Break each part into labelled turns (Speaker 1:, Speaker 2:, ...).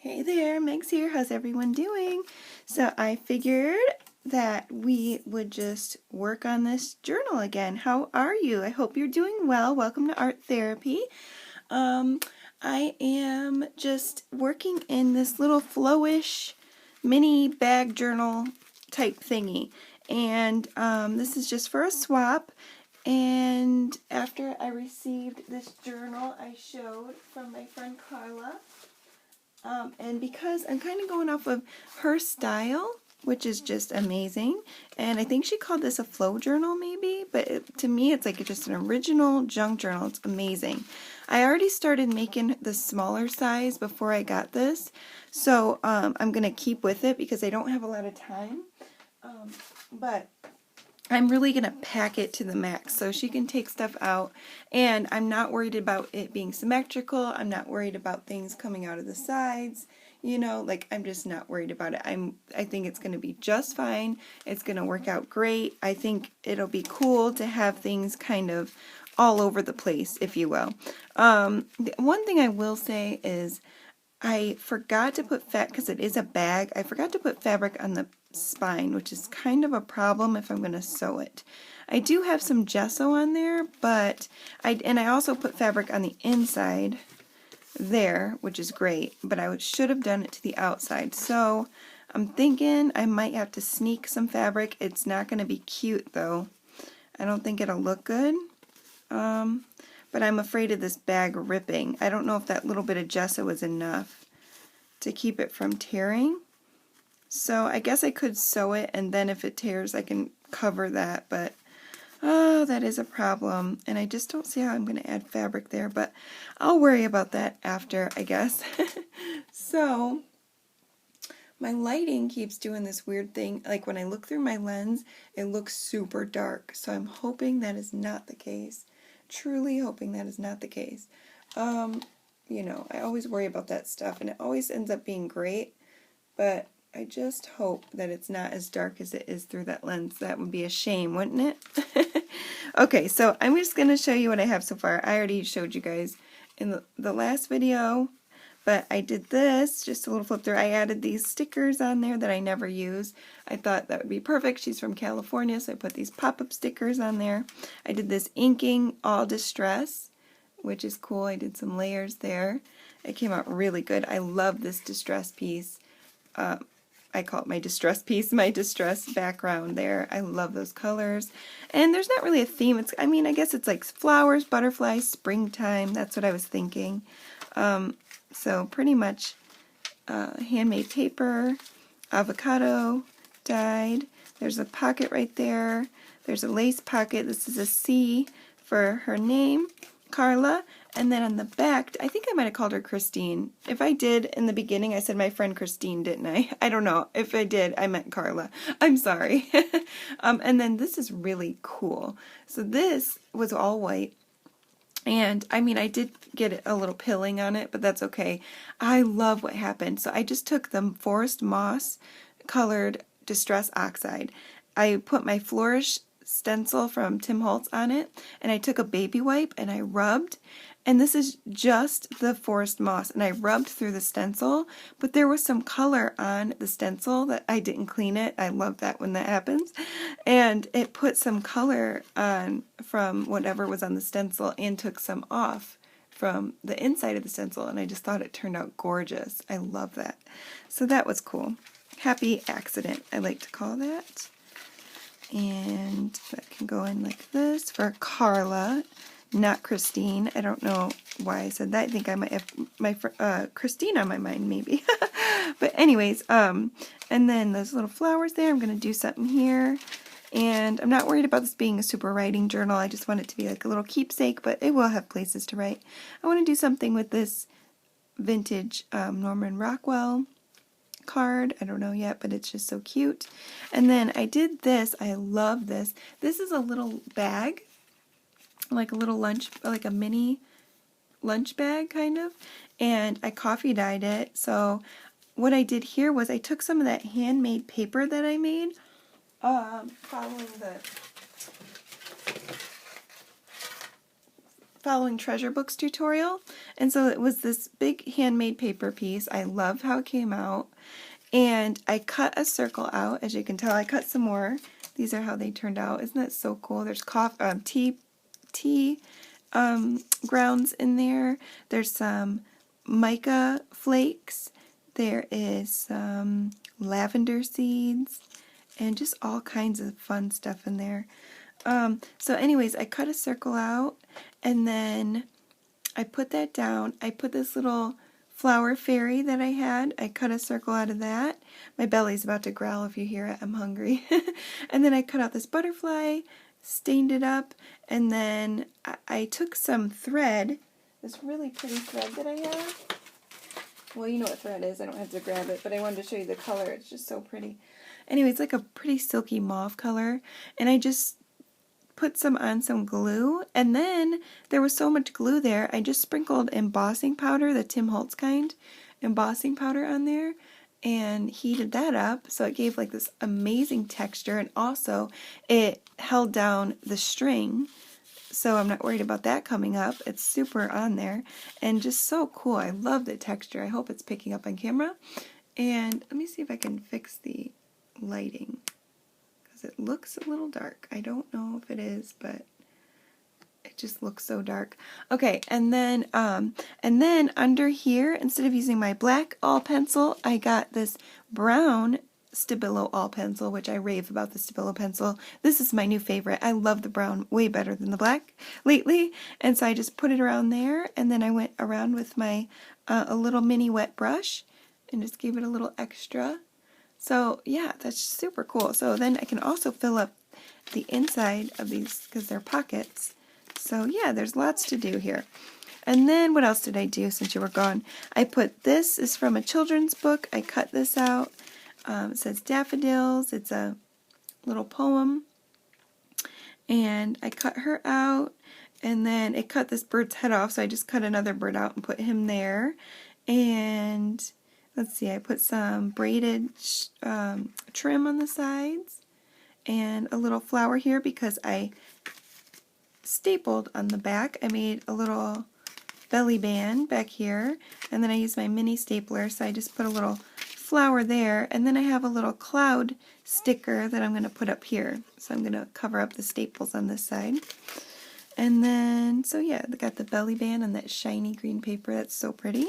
Speaker 1: Hey there, Meg's here. How's everyone doing? So I figured that we would just work on this journal again. How are you? I hope you're doing well. Welcome to Art Therapy. I am just working in this little flowish mini bag journal type thingy. And this is just for a swap. And after I received this journal I showed from my friend Carla, and because I'm kind of going off of her style, which is just amazing, and I think she called this a flow journal maybe, but to me it's like just an original junk journal. It's amazing. I already started making the smaller size before I got this, so I'm going to keep with it because I don't have a lot of time, but I'm really going to pack it to the max so she can take stuff out, and I'm not worried about it being symmetrical. I'm not worried about things coming out of the sides, like I'm just not worried about it. I think it's going to be just fine. It's going to work out great. I think it'll be cool to have things kind of all over the place, if you will. The one thing I will say is I forgot to put because it is a bag, I forgot to put fabric on the spine, which is kind of a problem if I'm going to sew it. I do have some gesso on there, but I also put fabric on the inside there, which is great, but I should have done it to the outside. So I'm thinking I might have to sneak some fabric. It's not going to be cute though. I don't think it'll look good. But I'm afraid of this bag ripping. I don't know if that little bit of gesso is enough to keep it from tearing. So I guess I could sew it, and then if it tears I can cover that, but oh, that is a problem. And I just don't see how I'm going to add fabric there, but I'll worry about that after, I guess. So my lighting keeps doing this weird thing. Like when I look through my lens, it looks super dark. So I'm hoping that is not the case. Truly hoping that is not the case. I always worry about that stuff, and it always ends up being great, but I just hope that it's not as dark as it is through that lens. That would be a shame, wouldn't it? Okay, so I'm just going to show you what I have so far. I already showed you guys in the last video, but I did this, just a little flip through. I added these stickers on there that I never use. I thought that would be perfect. She's from California, so I put these pop-up stickers on there. I did this inking all distress, which is cool. I did some layers there. It came out really good. I love this distress piece. I call it my distress piece, my distress background there. I love those colors. And there's not really a theme. I guess it's like flowers, butterflies, springtime. That's what I was thinking. So pretty much handmade paper, avocado dyed. There's a pocket right there. There's a lace pocket. This is a C for her name, Carla. And then on the back, I think I might have called her Christine. If I did in the beginning, I said my friend Christine, didn't I? I don't know. If I did, I meant Carla. I'm sorry. And then this is really cool. So this was all white. And I did get a little pilling on it, but that's okay. I love what happened. So I just took the Forest Moss colored Distress Oxide. I put my Flourish stencil from Tim Holtz on it, and I took a baby wipe and I rubbed. And this is just the Forest Moss, and I rubbed through the stencil, but there was some color on the stencil that I didn't clean it. I love that when that happens. And it put some color on from whatever was on the stencil and took some off from the inside of the stencil, and I just thought it turned out gorgeous. I love that. So that was cool. Happy accident, I like to call that. And that can go in like this for Carla, not Christine. I don't know why I said that. I think I might have my Christine on my mind maybe. But anyways, and then those little flowers there, I'm going to do something here. And I'm not worried about this being a super writing journal. I just want it to be like a little keepsake, but it will have places to write. I want to do something with this vintage Norman Rockwell card. I don't know yet, but it's just so cute. And then I did this. I love this. This is a little bag, like a little lunch, like a mini lunch bag kind of, and I coffee dyed it. So what I did here was I took some of that handmade paper that I made, following following treasure books tutorial, and so it was this big handmade paper piece. I loved how it came out, and I cut a circle out. As you can tell, I cut some more. These are how they turned out. Isn't that so cool? There's tea grounds in there. There's some mica flakes. There is some lavender seeds and just all kinds of fun stuff in there. So anyways, I cut a circle out, and then I put that down. I put this little flower fairy that I had. I cut a circle out of that. My belly's about to growl if you hear it. I'm hungry. And then I cut out this butterfly, stained it up, and then I took some thread, this really pretty thread that I have. Well, you know what thread is. I don't have to grab it, but I wanted to show you the color. It's just so pretty. Anyway, it's like a pretty silky mauve color, and I just put some on some glue, and then there was so much glue there, I just sprinkled embossing powder, the Tim Holtz kind, embossing powder on there, and heated that up, so it gave like this amazing texture, and also it held down the string, so I'm not worried about that coming up. It's super on there, and just so cool. I love the texture. I hope it's picking up on camera. And let me see if I can fix the lighting, because it looks a little dark. I don't know if it is, but it just looks so dark. Okay, and then under here, instead of using my black all pencil, I got this brown Stabilo all pencil, which I rave about the Stabilo pencil. This is my new favorite. I love the brown way better than the black lately, and so I just put it around there, and then I went around with my a little mini wet brush and just gave it a little extra. So yeah, that's super cool. So then I can also fill up the inside of these because they're pockets. So yeah, there's lots to do here. And then what else did I do since you were gone? I put, this is from a children's book. I cut this out. It says Daffodils. It's a little poem. And I cut her out, and then it cut this bird's head off, so I just cut another bird out and put him there. And let's see, I put some braided trim on the sides and a little flower here because I stapled on the back. I made a little belly band back here, and then I used my mini stapler, so I just put a little flower there, and then I have a little cloud sticker that I'm going to put up here. So I'm going to cover up the staples on this side. And then, so yeah, I got the belly band on that shiny green paper. That's so pretty.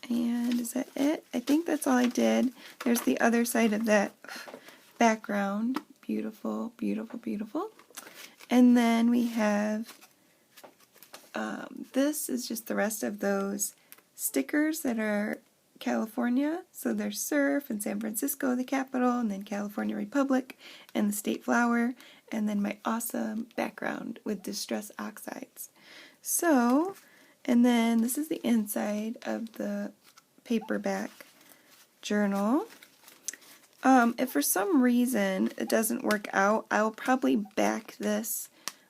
Speaker 1: And is that it? I think that's all I did. There's the other side of that background. Beautiful, beautiful, beautiful. And then we have, this is just the rest of those stickers that are California. So there's surf and San Francisco, the capital, and then California Republic and the state flower, and then my awesome background with distress oxides. So, and then this is the inside of the paperback journal. If for some reason it doesn't work out, I'll probably back this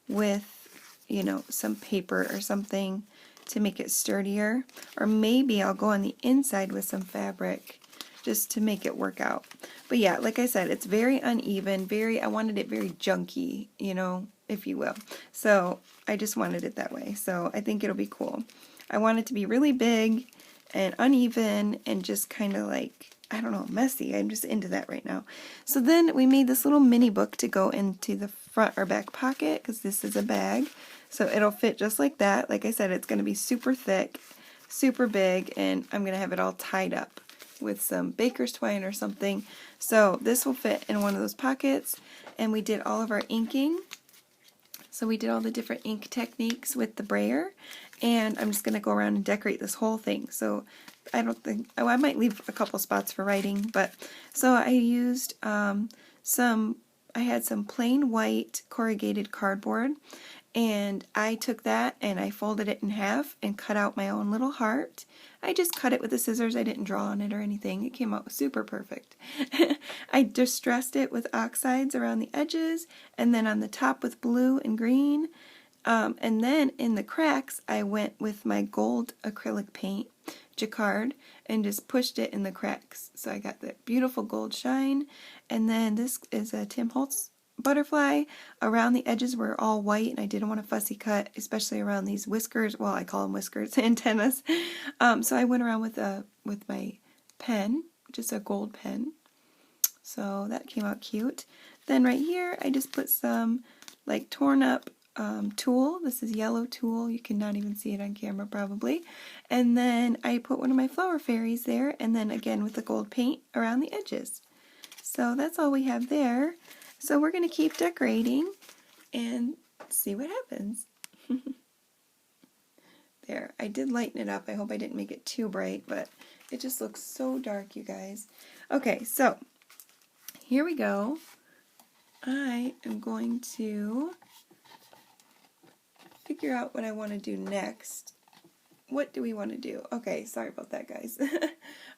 Speaker 1: with, you know, some paper or something to make it sturdier, or maybe I'll go on the inside with some fabric just to make it work out. But yeah, like I said, it's very uneven, I wanted it very junky, you know, if you will. So I just wanted it that way. So I think it'll be cool. I want it to be really big and uneven and just kind of like, I don't know, messy. I'm just into that right now. So then we made this little mini book to go into the front or back pocket, because this is a bag. So it'll fit just like that. Like I said, it's going to be super thick, super big, and I'm going to have it all tied up with some baker's twine or something. So this will fit in one of those pockets. And we did all of our inking. So we did all the different ink techniques with the brayer. And I'm just going to go around and decorate this whole thing. So I don't think, oh, I might leave a couple spots for writing. But so I used I had some plain white corrugated cardboard. And I took that and I folded it in half and cut out my own little heart. I just cut it with the scissors. I didn't draw on it or anything. It came out super perfect. I distressed it with oxides around the edges, and then on the top with blue and green. And then in the cracks, I went with my gold acrylic paint, Jacquard, and just pushed it in the cracks. So I got that beautiful gold shine. And then this is a Tim Holtz butterfly around the edges were all white, and I didn't want a fussy cut, especially around these whiskers. Well, I call them whiskers, antennas. So I went around with my pen, just a gold pen. So that came out cute. Then right here, I just put some like torn up tulle. This is yellow tulle. You cannot even see it on camera probably. And then I put one of my flower fairies there, and then again with the gold paint around the edges. So that's all we have there. So we're going to keep decorating and see what happens. There, I did lighten it up. I hope I didn't make it too bright, but it just looks so dark, you guys. Okay, so here we go. I am going to figure out what I want to do next. What do we want to do? Okay, sorry about that, guys.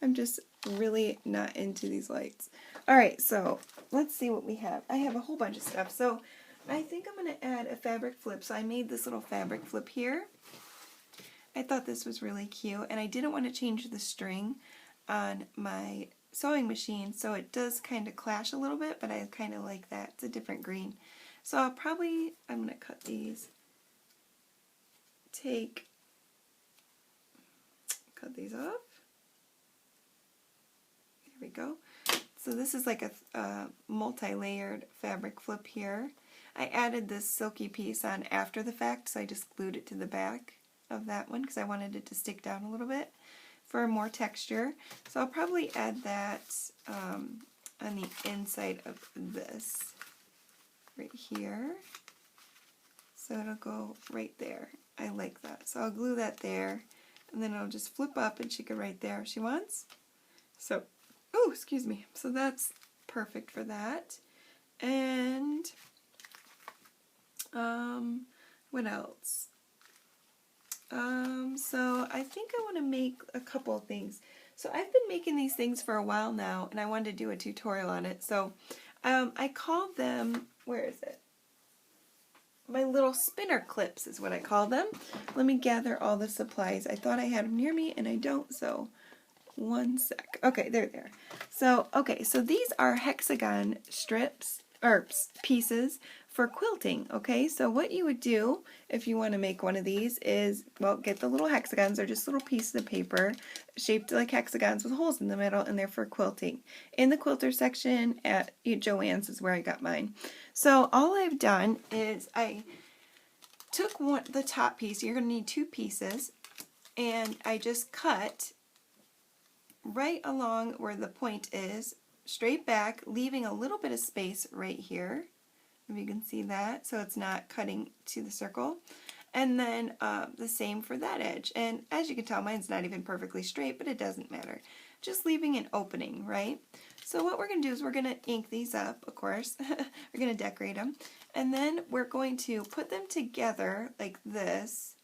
Speaker 1: I'm just really not into these lights. Alright, so let's see what we have. I have a whole bunch of stuff. So I think I'm going to add a fabric flip. So I made this little fabric flip here. I thought this was really cute, and I didn't want to change the string on my sewing machine, so it does kind of clash a little bit, but I kind of like that. It's a different green. So I'm going to cut these. Cut these off. There we go. So this is like a multi-layered fabric flip here. I added this silky piece on after the fact, so I just glued it to the back of that one because I wanted it to stick down a little bit for more texture. So I'll probably add that on the inside of this right here. So it'll go right there. I like that. So I'll glue that there, and then it'll just flip up and she can right there if she wants. So, oh, excuse me. So that's perfect for that. And what else? So I think I want to make a couple of things. So I've been making these things for a while now, and I wanted to do a tutorial on it. So I called them, where is it? My little spinner clips is what I call them. Let me gather all the supplies. I thought I had them near me, and I don't, so one sec. Okay, they're there. So, okay, so these are hexagon strips, or pieces, for quilting, okay? So what you would do if you want to make one of these is, well, get the little hexagons. They're just little pieces of paper shaped like hexagons with holes in the middle, and they're for quilting. In the quilter section at Joann's is where I got mine. So all I've done is I took the top piece. You're going to need two pieces, and I just cut right along where the point is, straight back, leaving a little bit of space right here. If you can see that, so it's not cutting to the circle. And then the same for that edge. And as you can tell, mine's not even perfectly straight, but it doesn't matter. Just leaving an opening, right? So what we're going to do is we're going to ink these up, of course. We're going to decorate them. And then we're going to put them together like this.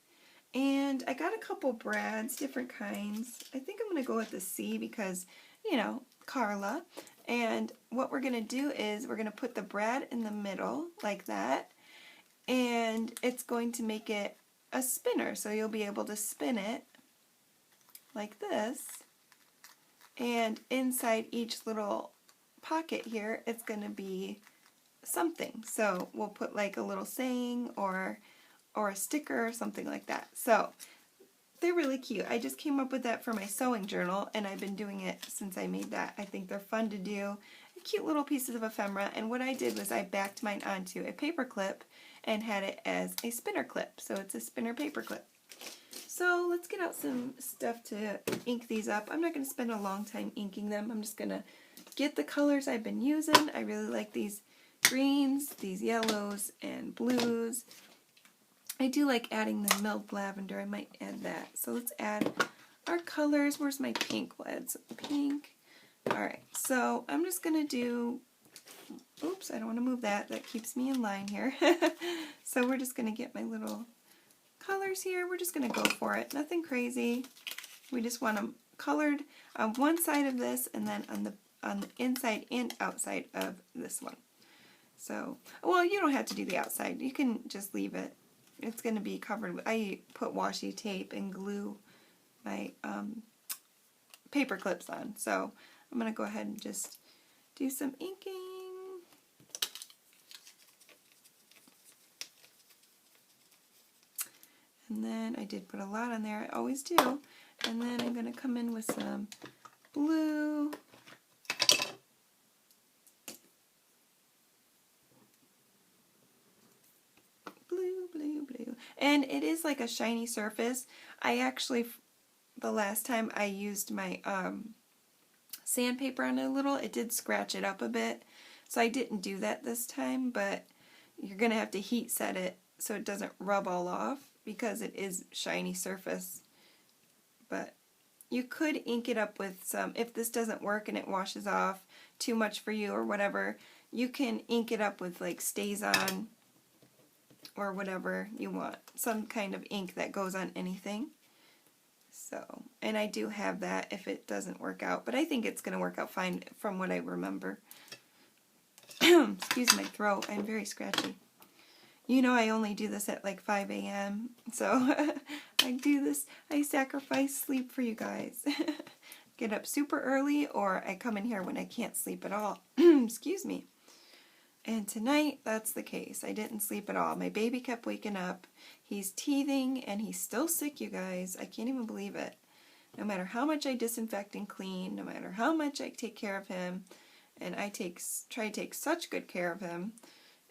Speaker 1: And I got a couple brads, different kinds. I think I'm going to go with the C because, you know, Carla. And what we're going to do is we're going to put the brad in the middle like that, and it's going to make it a spinner, so you'll be able to spin it like this, and inside each little pocket here it's going to be something. So we'll put like a little saying or a sticker or something like that. So they're really cute. I just came up with that for my sewing journal, and I've been doing it since I made that. I think they're fun to do. Cute little pieces of ephemera, and what I did was I backed mine onto a paper clip and had it as a spinner clip. So it's a spinner paper clip. So let's get out some stuff to ink these up. I'm not going to spend a long time inking them. I'm just going to get the colors I've been using. I really like these greens, these yellows, and blues. I do like adding the milled lavender. I might add that. So let's add our colors. Where's my pink? We'll add some pink. Alright, so I'm just going to do, oops, I don't want to move that. That keeps me in line here. So we're just going to get my little colors here. We're just going to go for it. Nothing crazy. We just want them colored on one side of this and then on the inside and outside of this one. So, well, you don't have to do the outside. You can just leave it. It's going to be covered with, I put washi tape and glue my paper clips on. So I'm going to go ahead and just do some inking. And then I did put a lot on there, I always do. And then I'm going to come in with some blue. Blue, blue, blue. And it is like a shiny surface. I actually, the last time I used my sandpaper on it a little, it did scratch it up a bit. So I didn't do that this time, but you're going to have to heat set it so it doesn't rub all off because it is shiny surface. But you could ink it up with some, if this doesn't work and it washes off too much for you or whatever, you can ink it up with like Stays On or whatever you want. Some kind of ink that goes on anything. So, and I do have that if it doesn't work out, but I think it's going to work out fine from what I remember. Excuse my throat, I'm very scratchy. You know I only do this at like 5 a.m. So I do this, I sacrifice sleep for you guys. Get up super early or I come in here when I can't sleep at all. Excuse me. And tonight, that's the case. I didn't sleep at all. My baby kept waking up. He's teething and he's still sick, you guys. I can't even believe it. No matter how much I disinfect and clean, no matter how much I take care of him, and I try to take such good care of him,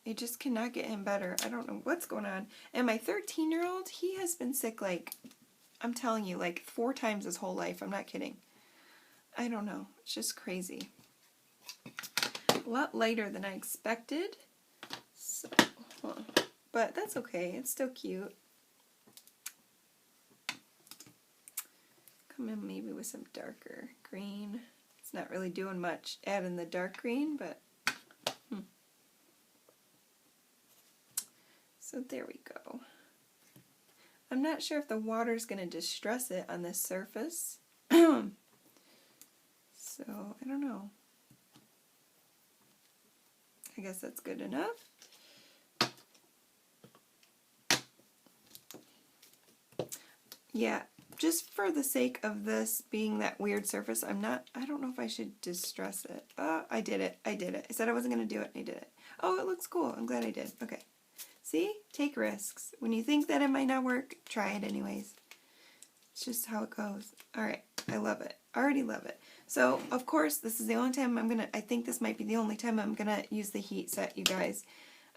Speaker 1: I just cannot get him better. I don't know what's going on. And my 13-year-old, he has been sick like, I'm telling you, like 4 times his whole life. I'm not kidding. I don't know. It's just crazy. A lot lighter than I expected. So, but that's okay. It's still cute. Come in maybe with some darker green. It's not really doing much adding the dark green, but so there we go. I'm not sure if the water is going to distress it on this surface. So, I don't know. I guess that's good enough. Yeah, just for the sake of this being that weird surface, I don't know if I should distress it. I did it. I said I wasn't going to do it, and I did it. Oh, it looks cool. I'm glad I did. Okay. See? Take risks. When you think that it might not work, try it anyways. It's just how it goes. Alright, I love it. I already love it. So, of course, this is the only time I think this might be the only time I'm going to use the heat set, you guys.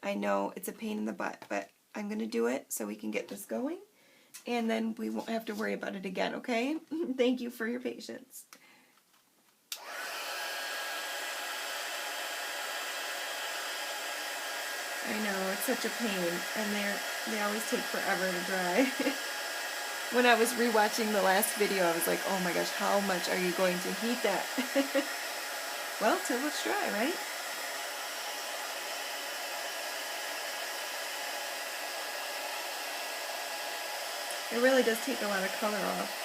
Speaker 1: I know it's a pain in the butt, but I'm going to do it so we can get this going. And then we won't have to worry about it again, okay? Thank you for your patience. I know, it's such a pain, and they always take forever to dry. When I was rewatching the last video, I was like, oh my gosh, how much are you going to heat that? Well, till it's dry, right? It really does take a lot of color off.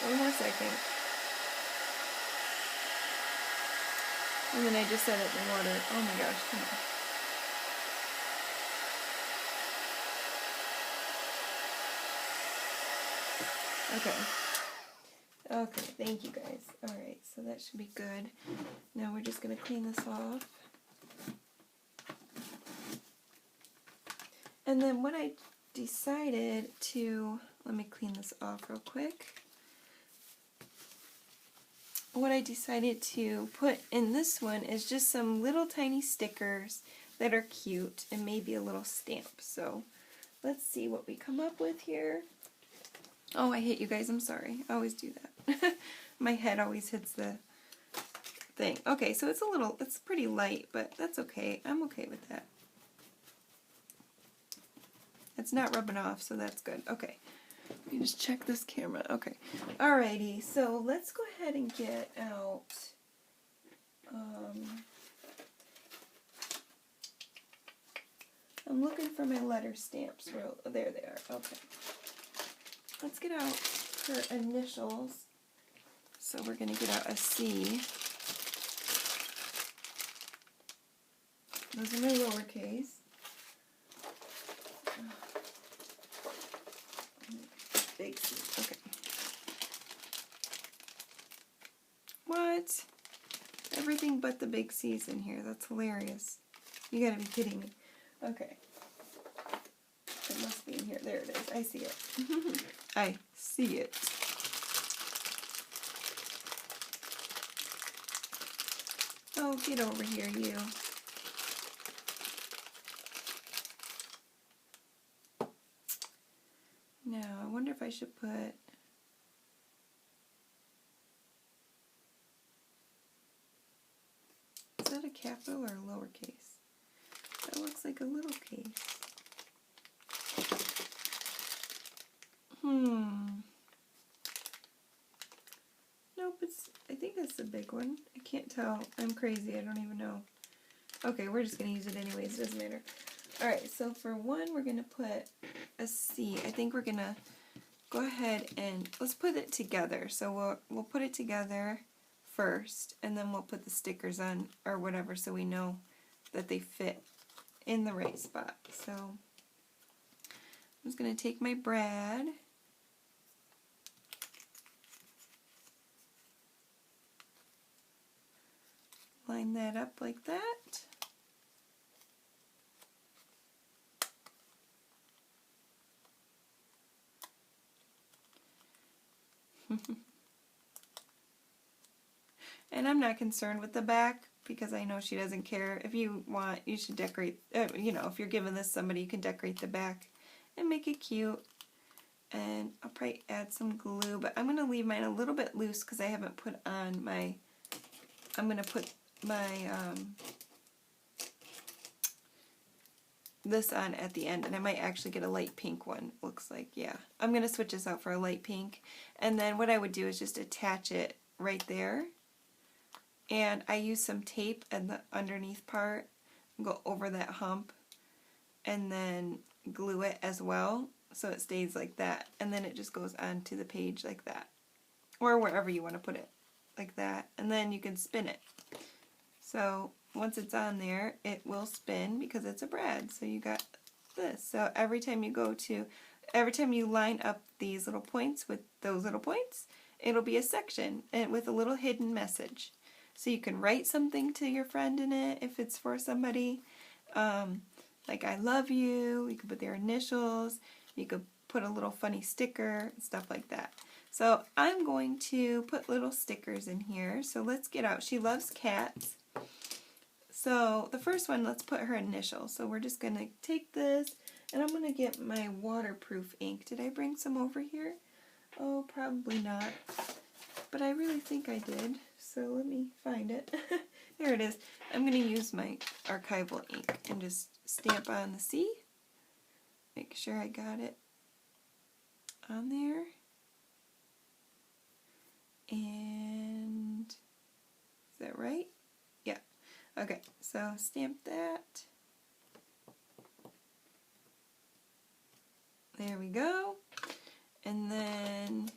Speaker 1: One more second. And then I just set it in water. Oh my gosh, come on. Okay. Okay, thank you guys. Alright, so that should be good. Now we're just going to clean this off. And then what I decided to, let me clean this off real quick. What I decided to put in this one is just some little tiny stickers that are cute and maybe a little stamp. So let's see what we come up with here. Oh, I hit you guys. I'm sorry. I always do that. My head always hits the thing. Okay, so it's pretty light, but that's okay. I'm okay with that. It's not rubbing off, so that's good. Okay. Let me just check this camera. Okay. Alrighty, so let's go ahead and get out I'm looking for my letter stamps. There they are. Okay. Let's get out her initials. So we're going to get out a C. Those are my lowercase. Big C. Okay. What? Everything but the big C's in here. That's hilarious. You gotta be kidding me. Okay. It must be in here. There it is. I see it. I see it. Oh, get over here, you. Now, I wonder if I should put... Is that a capital or a lowercase? That looks like a little case. Nope, I think that's the big one. I can't tell. I'm crazy. I don't even know. Okay, we're just going to use it anyways. It doesn't matter. Alright, so for one, we're going to put a C. I think we're going to go ahead and let's put it together. So we'll put it together first, and then we'll put the stickers on or whatever so we know that they fit in the right spot. So I'm just going to take my brad. Line that up like that. And I'm not concerned with the back because I know she doesn't care. If you want, you should decorate, you know, if you're giving this somebody, you can decorate the back and make it cute. And I'll probably add some glue, but I'm going to leave mine a little bit loose because I haven't put on my, I'm going to put my, this on at the end, and I might actually get a light pink one, looks like. Yeah, I'm going to switch this out for a light pink, and then what I would do is just attach it right there, and I use some tape in the underneath part, go over that hump, and then glue it as well so it stays like that, and then it just goes onto the page like that, or wherever you want to put it, like that, and then you can spin it. So once it's on there, it will spin because it's a brad. So you got this. So every time you line up these little points with those little points, it'll be a section and with a little hidden message. So you can write something to your friend in it if it's for somebody. Like I love you. You could put their initials. You could put a little funny sticker, stuff like that. So I'm going to put little stickers in here. So let's get out. She loves cats. So the first one, let's put her initials. So we're just going to take this, and I'm going to get my waterproof ink. Did I bring some over here? Oh, probably not. But I really think I did. So let me find it. There it is. I'm going to use my archival ink and just stamp on the C. Make sure I got it on there. And is that right? Yeah. Okay, so stamp that. There we go. And then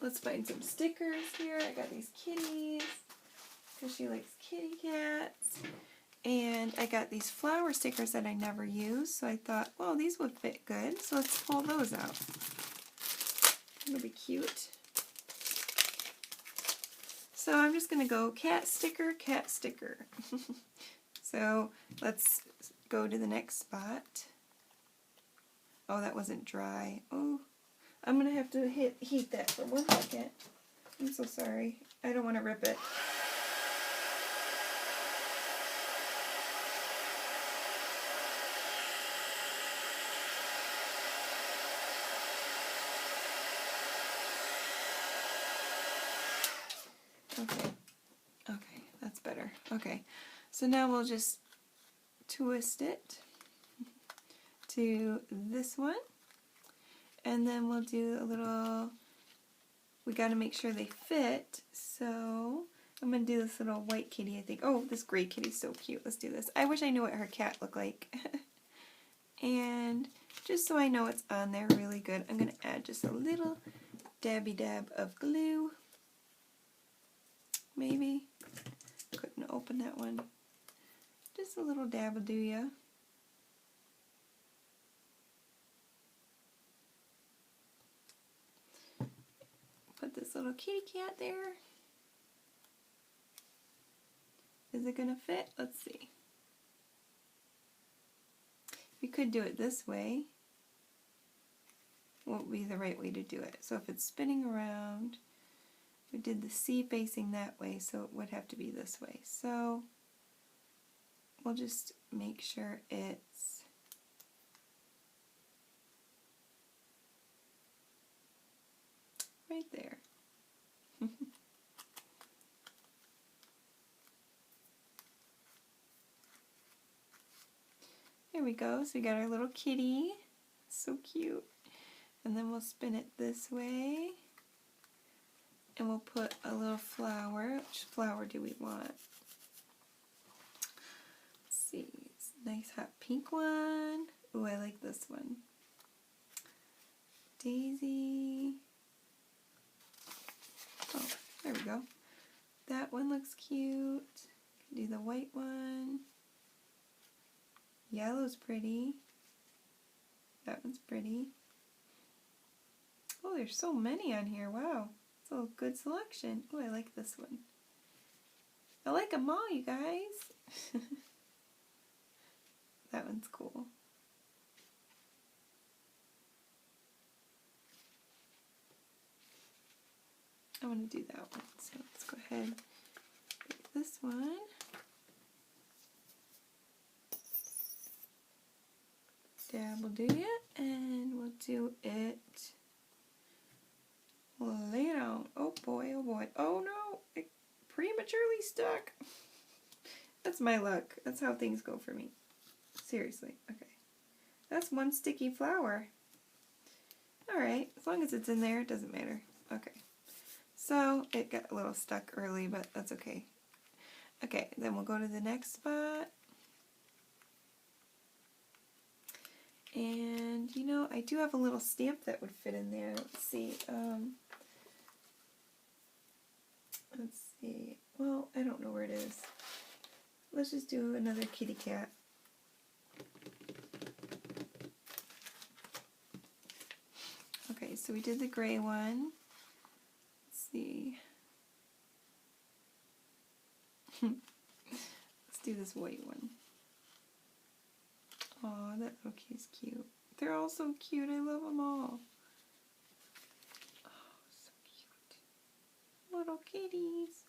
Speaker 1: let's find some stickers here. I got these kitties because she likes kitty cats. And I got these flower stickers that I never use, so I thought, well, these would fit good. So let's pull those out. It'll be cute. So I'm just going to go cat sticker, cat sticker. So let's go to the next spot. Oh, that wasn't dry. Oh, I'm going to have to heat that for 1 second. I'm so sorry. I don't want to rip it. Okay, that's better. Okay, so now we'll just twist it to this one, and then we'll do a little, we got to make sure they fit, so I'm going to do this little white kitty, I think. Oh, this gray kitty's so cute. Let's do this. I wish I knew what her cat looked like. And just so I know it's on there really good, I'm going to add just a little dabby dab of glue. Maybe. Couldn't open that one. Just a little dab will do ya. Put this little kitty cat there. Is it going to fit? Let's see. We could do it this way. What would be the right way to do it? So if it's spinning around, we did the C facing that way, so it would have to be this way. So we'll just make sure it's right there. There we go. So we got our little kitty. So cute. And then we'll spin it this way. And we'll put a little flower. Which flower do we want? Let's see. It's a nice hot pink one. Ooh, I like this one. Daisy. Oh, there we go. That one looks cute. Do the white one. Yellow's pretty. That one's pretty. Oh, there's so many on here. Wow. It's a good selection. Oh, I like this one. I like them all, you guys. That one's cool. I want to do that one. So let's go ahead and pick this one. Dab will do it, and we'll do it. Lay it on. Oh boy, oh boy. Oh no, it prematurely stuck. That's my luck. That's how things go for me. Seriously. Okay. That's one sticky flower. Alright, as long as it's in there, it doesn't matter. Okay. So, it got a little stuck early, but that's okay. Okay, then we'll go to the next spot. And, you know, I do have a little stamp that would fit in there. Let's see. Let's see. Well, I don't know where it is. Let's just do another kitty cat. Okay, so we did the gray one. Let's see. Let's do this white one. Aw, that little kitty's cute. They're all so cute. I love them all. Oh, so cute. Little kitties.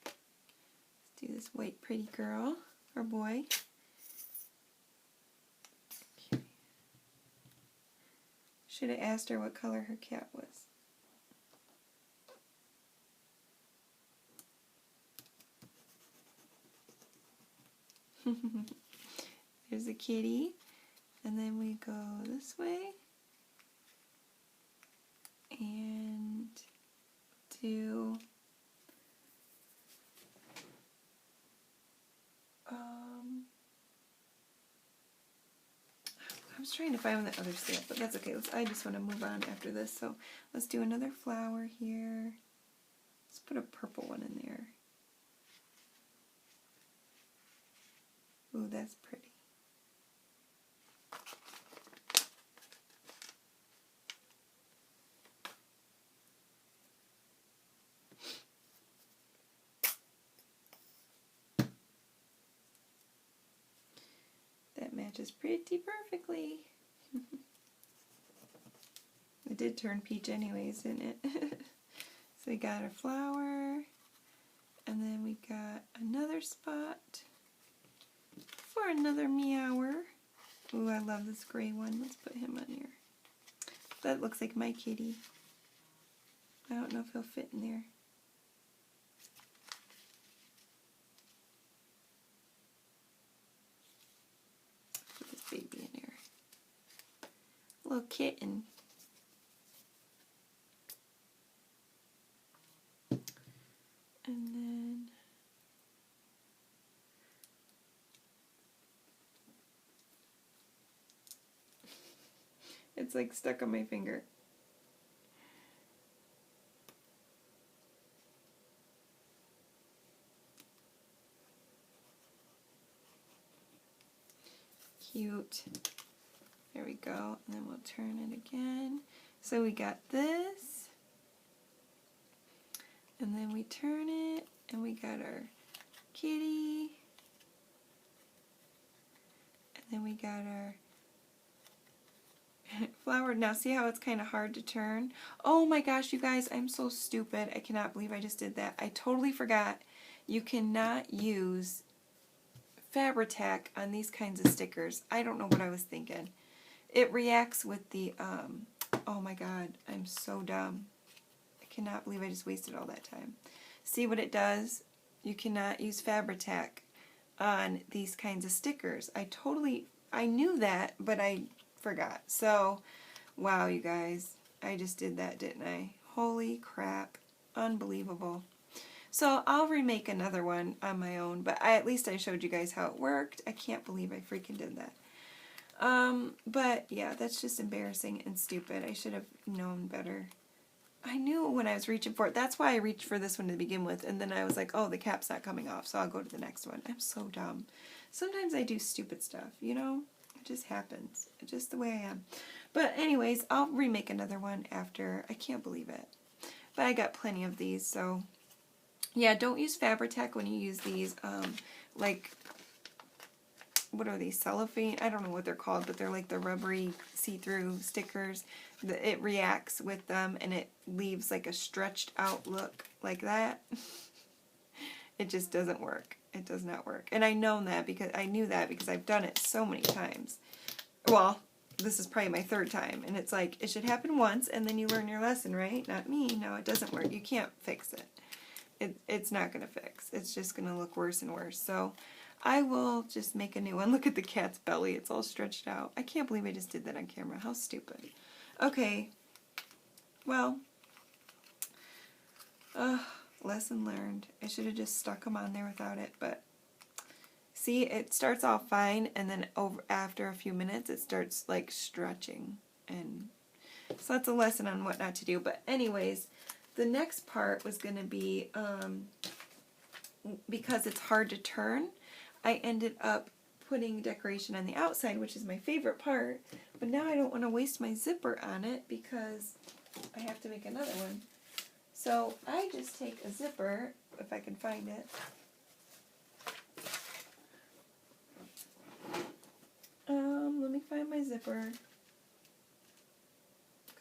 Speaker 1: Let's do this white pretty girl, or boy. Okay. Should have asked her what color her cat was. There's a kitty, and then we go this way and do I was trying to find the other stamp, but that's okay. I just want to move on after this, so let's do another flower here. Let's put a purple one in there. Ooh, that's pretty. That matches pretty perfectly. It did turn peach anyways, didn't it? So we got a flower, and then we got another spot for another meower. Ooh, I love this gray one. Let's put him on here. That looks like my kitty. I don't know if he'll fit in there. Put this baby in there. Little kitten. And then it's like stuck on my finger. Cute. There we go. And then we'll turn it again. So we got this. And then we turn it and we got our kitty. And then we got our flower. Now see how it's kind of hard to turn? Oh my gosh, you guys, I'm so stupid. I cannot believe I just did that. I totally forgot. You cannot use Fabri-Tac on these kinds of stickers. I don't know what I was thinking. It reacts with the, oh my god, I'm so dumb. I cannot believe I just wasted all that time. See what it does? You cannot use Fabri-Tac on these kinds of stickers. I knew that, but I forgot. So, wow, you guys. I just did that, didn't I? Holy crap. Unbelievable. So, I'll remake another one on my own, but at least I showed you guys how it worked. I can't believe I freaking did that. But, yeah, that's just embarrassing and stupid. I should have known better. I knew when I was reaching for it. That's why I reached for this one to begin with, and then I was like, oh, the cap's not coming off, so I'll go to the next one. I'm so dumb. Sometimes I do stupid stuff, you know? It just happens. It's just the way I am. But anyways, I'll remake another one after. I can't believe it. But I got plenty of these, so yeah, don't use Fabri-Tac when you use these, like, what are these, cellophane? I don't know what they're called, but they're like the rubbery see-through stickers. It reacts with them, and it leaves like a stretched out look like that. It just doesn't work. It does not work. And I knew that because I've done it so many times. Well, this is probably my third time, and it's like, it should happen once, and then you learn your lesson, right? Not me. No, it doesn't work. You can't fix it. It's not going to fix. It's just going to look worse and worse. So I will just make a new one. Look at the cat's belly. It's all stretched out. I can't believe I just did that on camera. How stupid. Okay. Well, lesson learned. I should have just stuck them on there without it, but see, it starts off fine, and then after a few minutes, it starts like stretching, and so that's a lesson on what not to do. But anyways, the next part was going to be, because it's hard to turn, I ended up putting decoration on the outside, which is my favorite part, but now I don't want to waste my zipper on it because I have to make another one. So I just take a zipper, if I can find it. Let me find my zipper.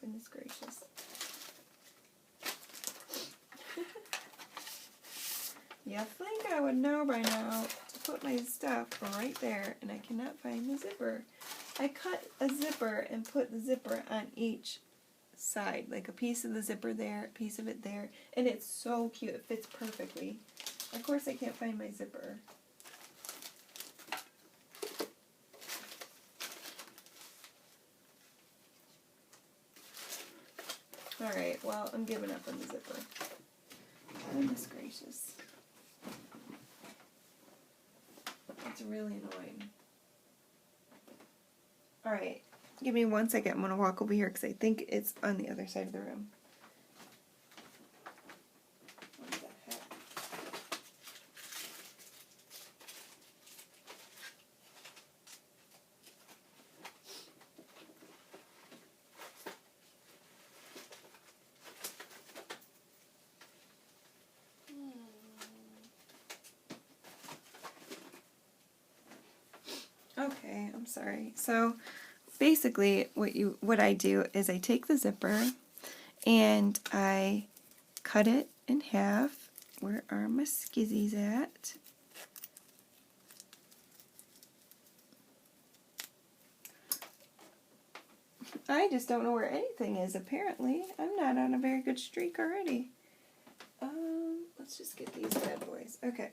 Speaker 1: Goodness gracious. You think I would know by now to put my stuff right there, and I cannot find the zipper. I cut a zipper and put the zipper on each side, like a piece of the zipper there, a piece of it there, and it's so cute. It fits perfectly. Of course I can't find my zipper. Alright, well, I'm giving up on the zipper. Goodness gracious. It's really annoying. Alright, give me 1 second. I'm going to walk over here because I think it's on the other side of the room. What the heck? Okay, I'm sorry. So basically what I do is I take the zipper and I cut it in half. Where are my skizzies at? I just don't know where anything is, apparently. I'm not on a very good streak already. Let's just get these bad boys. Okay.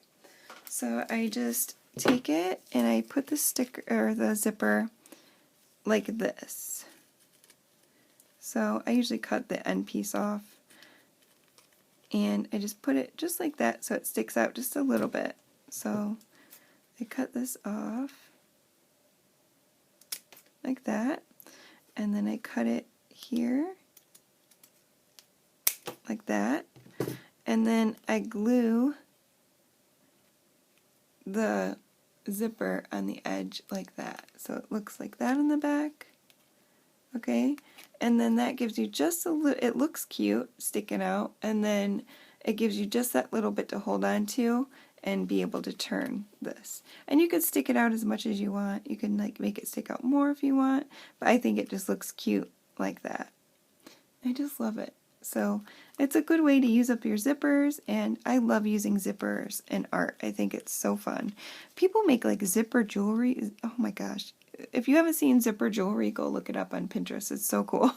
Speaker 1: So I just take it and I put the sticker or the zipper like this. So I usually cut the end piece off, And I just put it just like that so it sticks out just a little bit. So I cut this off like that, and then I cut it here like that, and then I glue the zipper on the edge like that, so it looks like that in the back. Okay, and then that gives you just a little, it looks cute sticking out, and then it gives you just that little bit to hold on to and be able to turn this. And you could stick it out as much as you want. You can like make it stick out more if you want, but I think it just looks cute like that. I just love it. So it's a good way to use up your zippers, and I love using zippers in art. I think it's so fun. People make like zipper jewelry. Oh my gosh. If you haven't seen zipper jewelry, go look it up on Pinterest. It's so cool.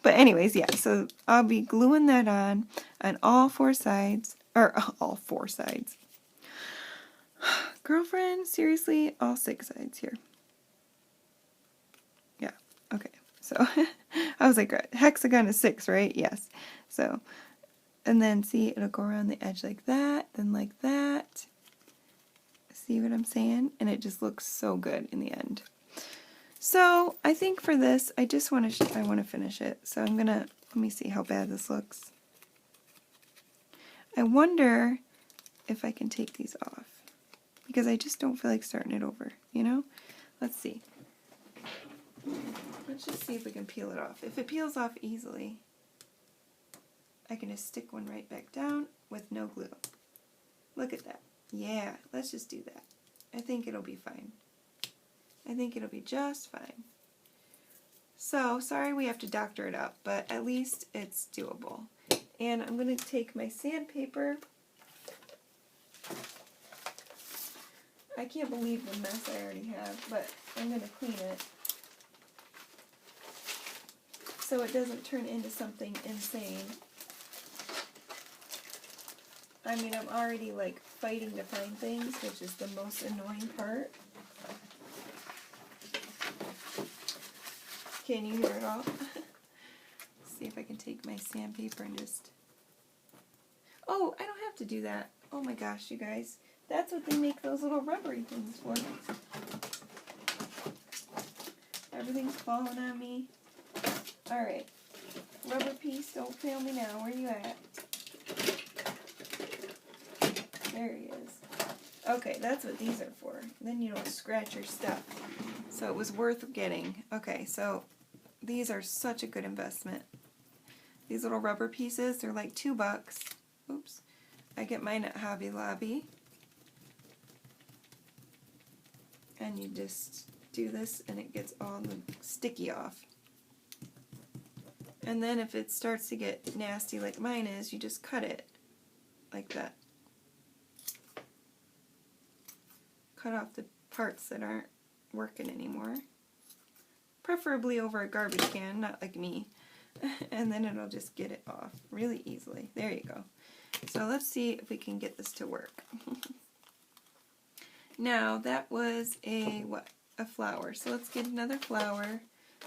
Speaker 1: But anyways, yeah, so I'll be gluing that on all four sides, or all four sides. Girlfriend, seriously, all six sides here. Yeah, okay. So I was like, hexagon is 6, right? Yes. So, and then see, it'll go around the edge like that, then like that. See what I'm saying? And it just looks so good in the end. So I think for this, I just want to, I want to finish it. So I'm gonna, let me see how bad this looks. I wonder if I can take these off, because I just don't feel like starting it over, you know? Let's see. Let's just see if we can peel it off. If it peels off easily, I can just stick one right back down with no glue. Look at that. Yeah, let's just do that. I think it'll be fine. I think it'll be just fine. So, sorry we have to doctor it up, but at least it's doable. And I'm going to take my sandpaper. I can't believe the mess I already have, but I'm going to clean it so it doesn't turn into something insane. I mean, I'm already like fighting to find things, which is the most annoying part. Can you hear it all? See if I can take my sandpaper and just... Oh, I don't have to do that. Oh my gosh, you guys. That's what they make those little rubbery things for. Everything's falling on me. Alright. Rubber piece, don't fail me now. Where are you at? There he is. Okay, that's what these are for. Then you don't scratch your stuff. So it was worth getting. Okay, so these are such a good investment. These little rubber pieces, they're like $2. Oops. I get mine at Hobby Lobby. And you just do this and it gets all the sticky off. And then if it starts to get nasty like mine is, you just cut it like that. Cut off the parts that aren't working anymore. Preferably over a garbage can, not like me. And then it'll just get it off really easily. There you go. So let's see if we can get this to work. Now that was a what? A flower. So let's get another flower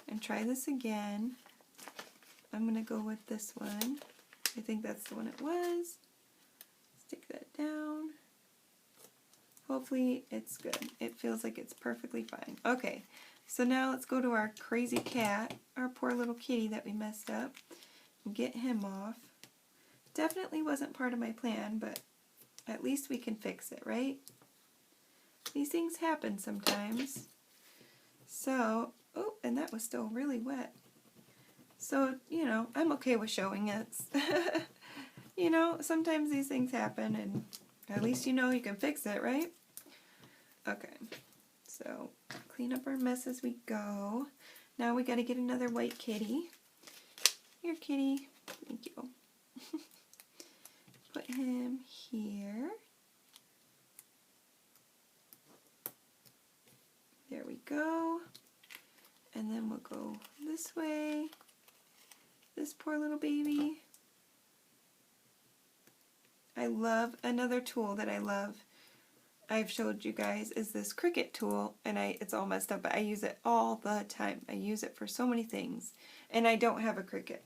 Speaker 1: and try this again. I'm going to go with this one. I think that's the one it was. Stick that down. Hopefully it's good. It feels like it's perfectly fine. Okay, so now let's go to our crazy cat, our poor little kitty that we messed up, and get him off. Definitely wasn't part of my plan, but at least we can fix it, right? These things happen sometimes. So, oh, and that was still really wet. So, you know, I'm okay with showing it. You know, sometimes these things happen, and at least you know you can fix it, right? Okay, so clean up our mess as we go. Now we got to get another white kitty. Here, kitty. Thank you. Put him here. There we go. And then we'll go this way. This poor little baby. I love another tool that I love. I've showed you guys is this Cricut tool, and it's all messed up, but I use it all the time. I use it for so many things, and I don't have a Cricut.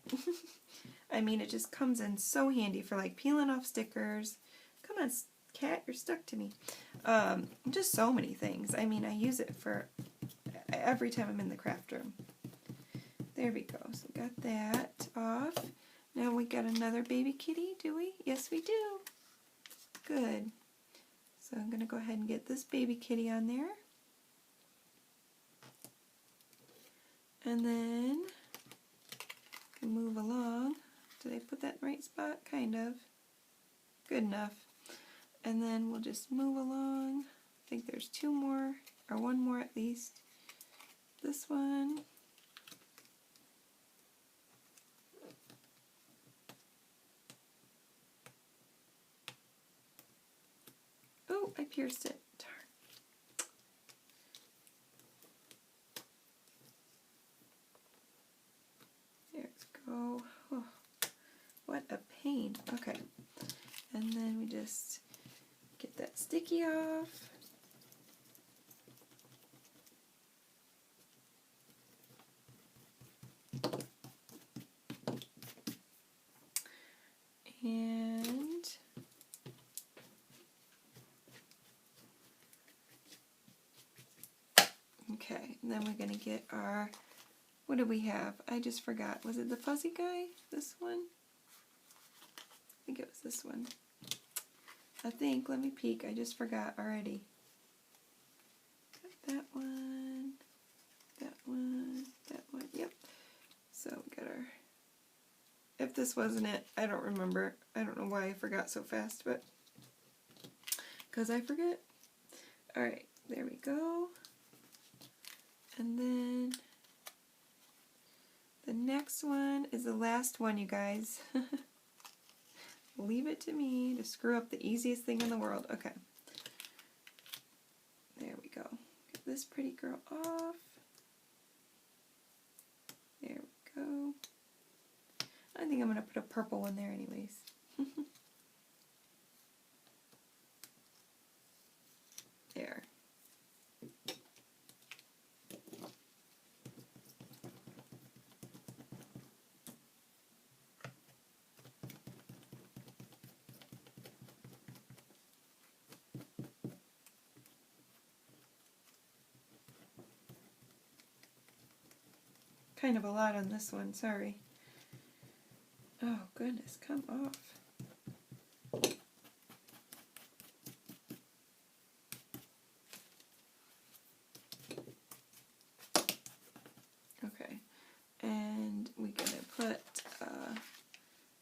Speaker 1: I mean, it just comes in so handy for like peeling off stickers. Come on, cat, you're stuck to me. Just so many things. I mean, I use it for every time I'm in the craft room. There we go. So we got that off. Now we got another baby kitty, do we? Yes, we do. Good. So I'm going to go ahead and get this baby kitty on there. And then move along. Did I put that in the right spot? Kind of. Good enough. And then we'll just move along. I think there's two more, or one more at least. This one. Oh, I pierced it. Darn. There we go. Oh, what a pain. Okay. And then we just get that sticky off. And okay, and then we're going to get our, what do we have? I just forgot. Was it the fuzzy guy? This one? I think it was this one. I think, let me peek, I just forgot already. Got that one, that one, that one, yep. So we got our, if this wasn't it, I don't remember. I don't know why I forgot so fast, but, because I forget. Alright, there we go. And then, the next one is the last one, you guys. Leave it to me to screw up the easiest thing in the world. Okay. There we go. Get this pretty girl off. There we go. I think I'm going to put a purple one there anyways. There. Kind of a lot on this one, sorry. Oh goodness, come off. Okay, and we're gonna put,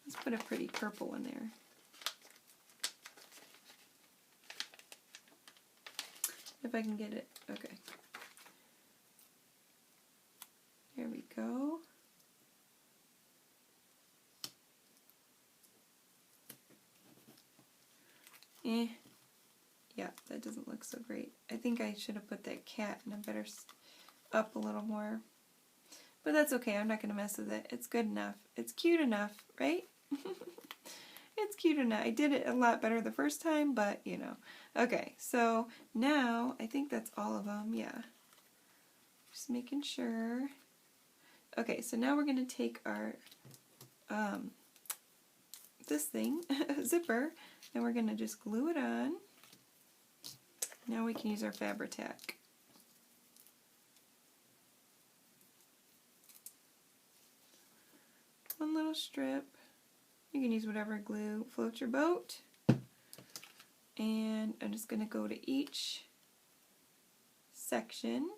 Speaker 1: let's put a pretty purple one there. If I can get it, okay. There we go. Yeah, that doesn't look so great. I think I should have put that cat and I better up a little more. But that's okay, I'm not going to mess with it. It's good enough. It's cute enough, right? It's cute enough. I did it a lot better the first time, but you know. Okay, so now I think that's all of them, yeah. Just making sure. Okay, so now we're going to take our, this thing, zipper, and we're going to just glue it on. Now we can use our Fabri-Tac. One little strip. You can use whatever glue floats your boat. And I'm just going to go to each section.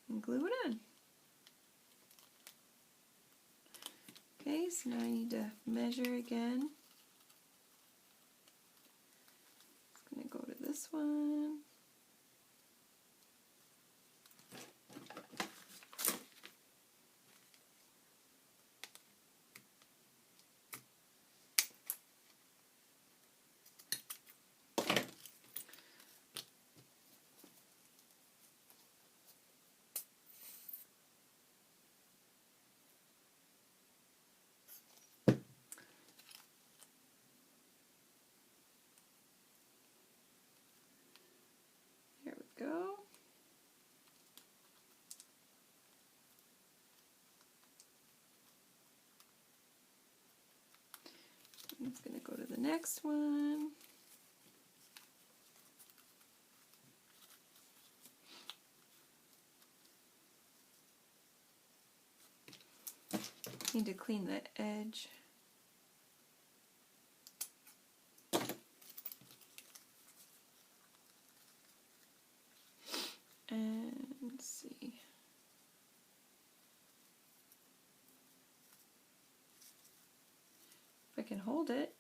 Speaker 1: And glue it on. Okay, so now I need to measure again. Just going to go to this one. I'm just going to go to the next one. Need to clean the edge. And let's see. If I can hold it.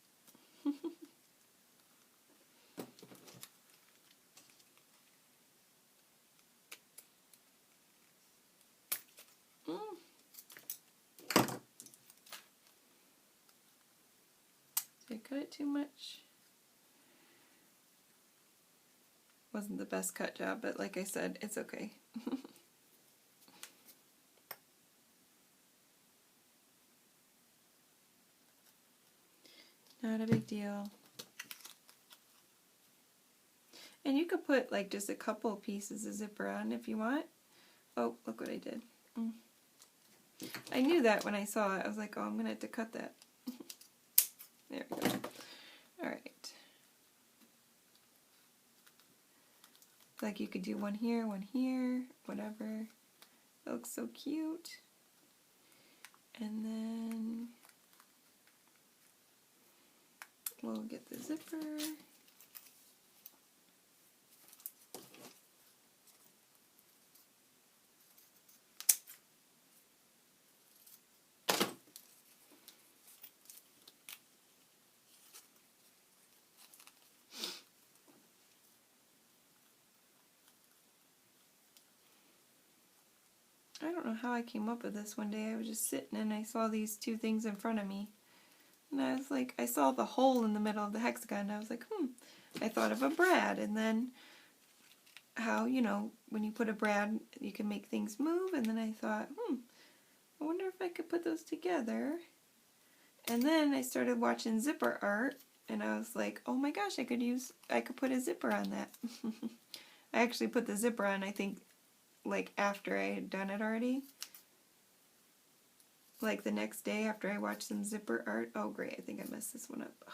Speaker 1: Did I cut it too much? Wasn't the best cut job, but like I said, it's okay. Not a big deal. And you could put like just a couple pieces of zipper on if you want. Oh, look what I did. I knew that when I saw it. I was like, oh, I'm going to have to cut that. There we go. Alright. Like you could do one here, whatever. It looks so cute. And then we'll get the zipper. I don't know how I came up with this one day. I was just sitting and I saw these two things in front of me. And I was like, I saw the hole in the middle of the hexagon. And I was like, I thought of a brad. And then how, you know, when you put a brad, you can make things move. And then I thought, I wonder if I could put those together. And then I started watching zipper art. And I was like, oh my gosh, I could put a zipper on that. I actually put the zipper on, I think, like after I had done it already. Like the next day after I watched some zipper art. Oh great, I think I messed this one up. Oh.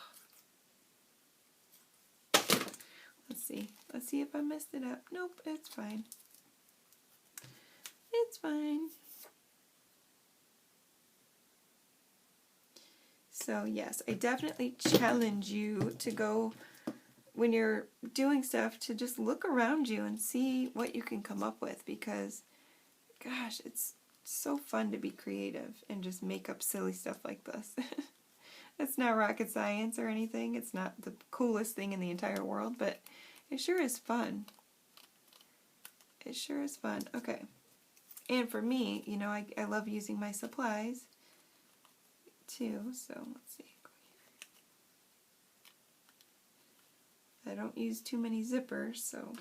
Speaker 1: Let's see if I messed it up. Nope, it's fine. It's fine. So yes, I definitely challenge you to go, when you're doing stuff, to just look around you and see what you can come up with, because gosh, it's so fun to be creative and just make up silly stuff like this. It's not rocket science or anything. It's not the coolest thing in the entire world, but it sure is fun. It sure is fun. Okay. And for me, you know, I love using my supplies too, so let's see. I don't use too many zippers, so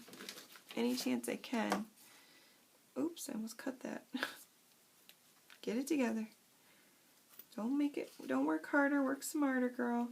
Speaker 1: any chance I can. Oops, I almost cut that. Get it together. Don't work harder, work smarter, girl.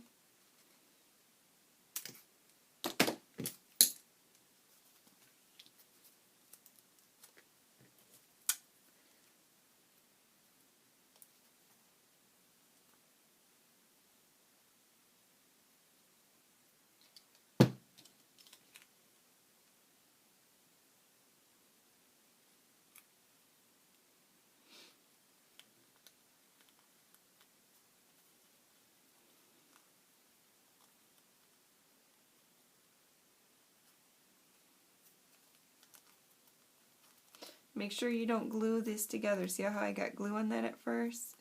Speaker 1: Make sure you don't glue this together. See how I got glue on that at first?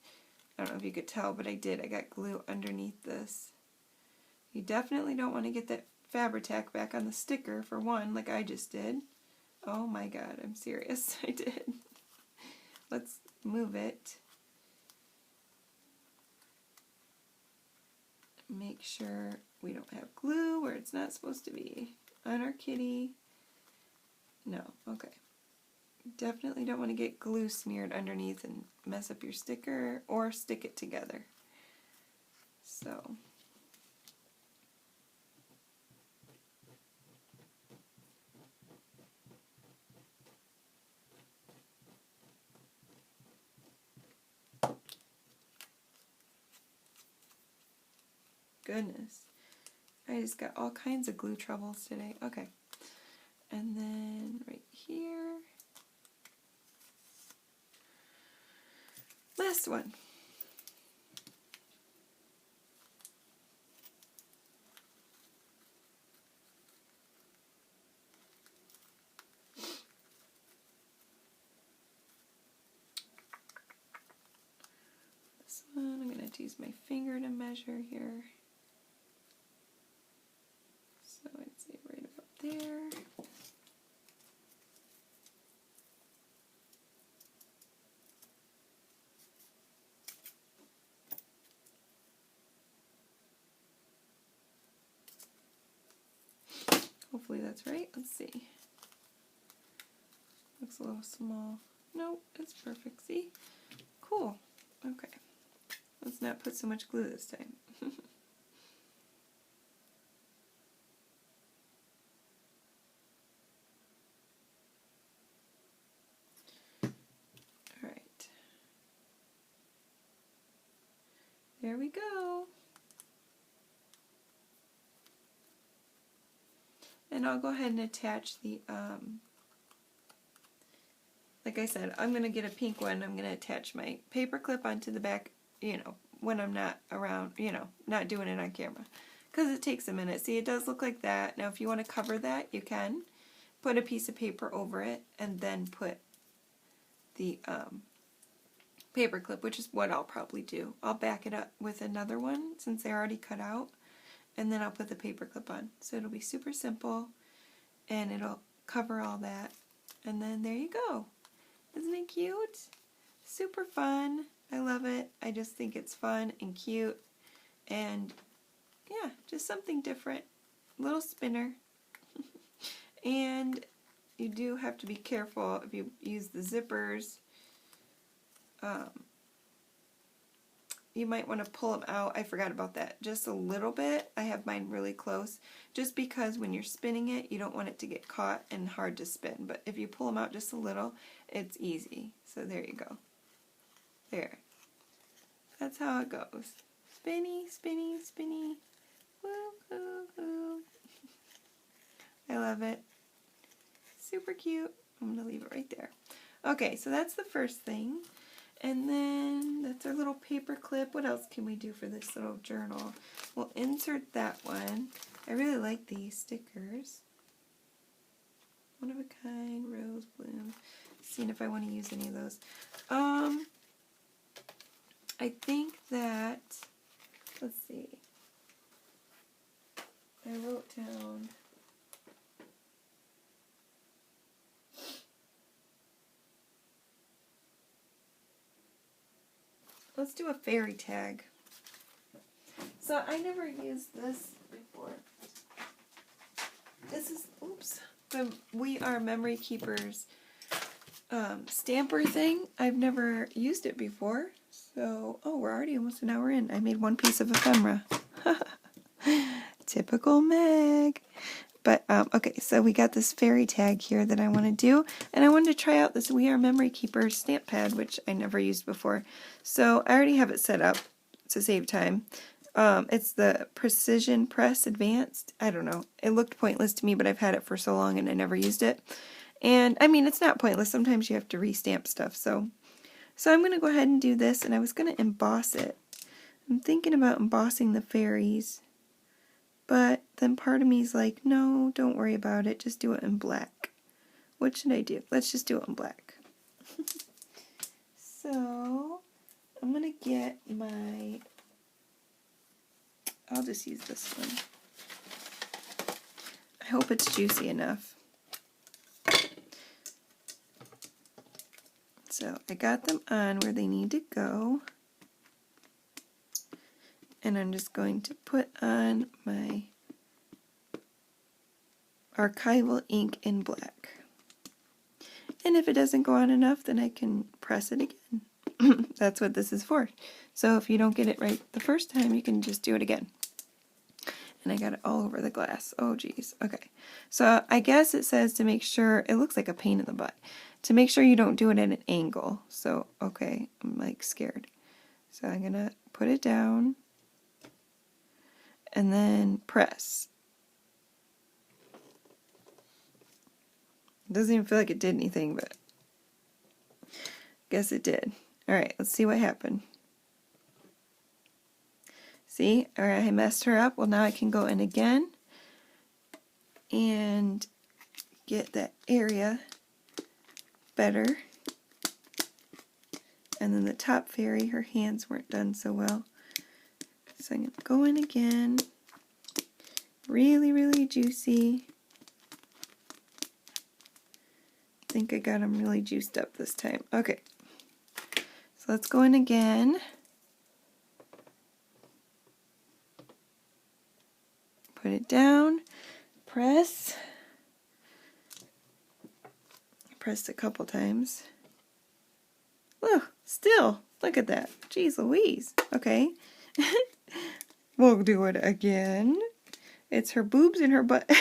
Speaker 1: I don't know if you could tell, but I did. I got glue underneath this. You definitely don't want to get that Fabri-Tac back on the sticker, for one, like I just did. Oh my god, I'm serious. I did. Let's move it. Make sure we don't have glue where it's not supposed to be on our kitty. No, okay. Definitely don't want to get glue smeared underneath and mess up your sticker or stick it together. So goodness. I just got all kinds of glue troubles today. Okay. And then right here. Last one. This one, I'm going to use my finger to measure here. So I'd say right about there. Hopefully that's right. Let's see. Looks a little small. Nope, it's perfect. See? Cool. Okay. Let's not put so much glue this time. Alright. There we go. And I'll go ahead and attach the, like I said, I'm going to get a pink one. I'm going to attach my paper clip onto the back, you know, when I'm not around, you know, not doing it on camera. Because it takes a minute. See, it does look like that. Now, if you want to cover that, you can. Put a piece of paper over it and then put the paper clip, which is what I'll probably do. I'll back it up with another one since they're already cut out. And then I'll put the paper clip on. So it'll be super simple and it'll cover all that. And then there you go. Isn't it cute? Super fun. I love it. I just think it's fun and cute. And yeah, just something different. Little spinner. And you do have to be careful if you use the zippers. You might want to pull them out. I forgot about that. Just a little bit. I have mine really close. Just because when you're spinning it, you don't want it to get caught and hard to spin. But if you pull them out just a little, it's easy. So there you go. There. That's how it goes. Spinny, spinny, spinny. Woo, woo, woo. I love it. Super cute. I'm going to leave it right there. Okay, so that's the first thing. And then that's our little paper clip. What else can we do for this little journal? We'll insert that one. I really like these stickers. One of a kind, rose bloom. Seeing if I want to use any of those. I think that, let's see. I wrote down, let's do a fairy tag. So I never used this before. This is, oops, the We Are Memory Keepers stamper thing. I've never used it before. So, oh, we're already almost an hour in. I made one piece of ephemera. Typical Meg. But, okay, so we got this fairy tag here that I want to do. And I wanted to try out this We Are Memory Keeper stamp pad, which I never used before. So I already have it set up to save time. It's the Precision Press Advanced. I don't know. It looked pointless to me, but I've had it for so long and I never used it. And, I mean, it's not pointless. Sometimes you have to re-stamp stuff. So I'm going to go ahead and do this, and I was going to emboss it. I'm thinking about embossing the fairies. But then part of me is like, no, don't worry about it. Just do it in black. What should I do? Let's just do it in black. So, I'm going to get my... I'll just use this one. I hope it's juicy enough. So, I got them on where they need to go. And I'm just going to put on my archival ink in black. And if it doesn't go on enough, then I can press it again. That's what this is for. So if you don't get it right the first time, you can just do it again. And I got it all over the glass. Oh, geez. Okay. So I guess it says to make sure, it looks like a pain in the butt, to make sure you don't do it at an angle. So, okay, I'm like scared. So I'm going to put it down. and then press. It doesn't even feel like it did anything, but I guess it did. Alright, let's see what happened. See? Alright, I messed her up. Well, now I can go in again and get that area better. And then the top fairy, her hands weren't done so well. So I'm going to go in again. Really, really juicy. I think I got them really juiced up this time. Okay. So let's go in again. Put it down. Press. Pressed a couple times. Look, still. Look at that. Jeez Louise. Okay. We'll do it again. It's her boobs and her butt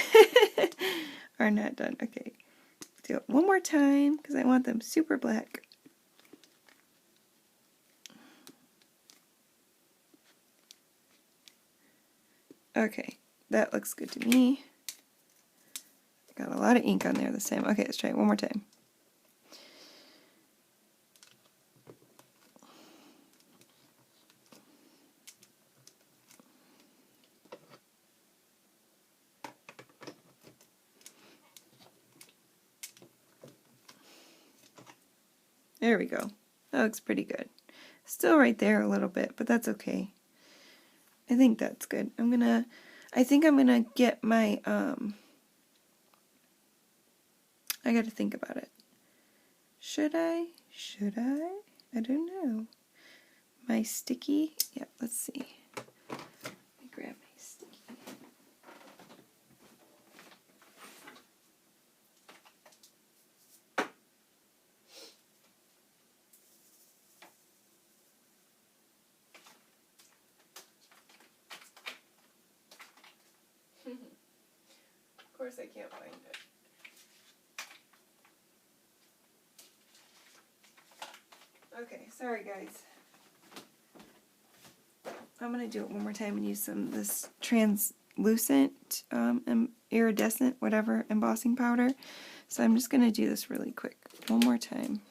Speaker 1: are not done. Okay. Do it one more time because I want them super black. Okay. That looks good to me. Got a lot of ink on there this time. Okay, let's try it one more time. There we go. That looks pretty good. Still right there a little bit, but that's okay. I think that's good. I think I'm gonna get my, I gotta think about it. Should I? I don't know. My sticky? Yeah, let's see. Let me grab my sticky. Of course I can't find it. Okay, sorry guys. I'm going to do it one more time and use some of this translucent, iridescent, whatever, embossing powder. So I'm just going to do this really quick. One more time.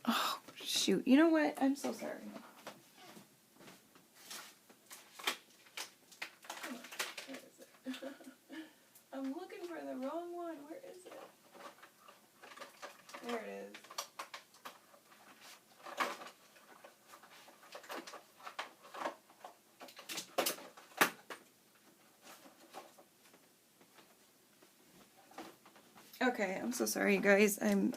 Speaker 1: Oh, shoot. You know what? I'm so sorry. Where is it? I'm looking for the wrong one. Where is it? There it is. Okay, I'm so sorry, you guys. I'm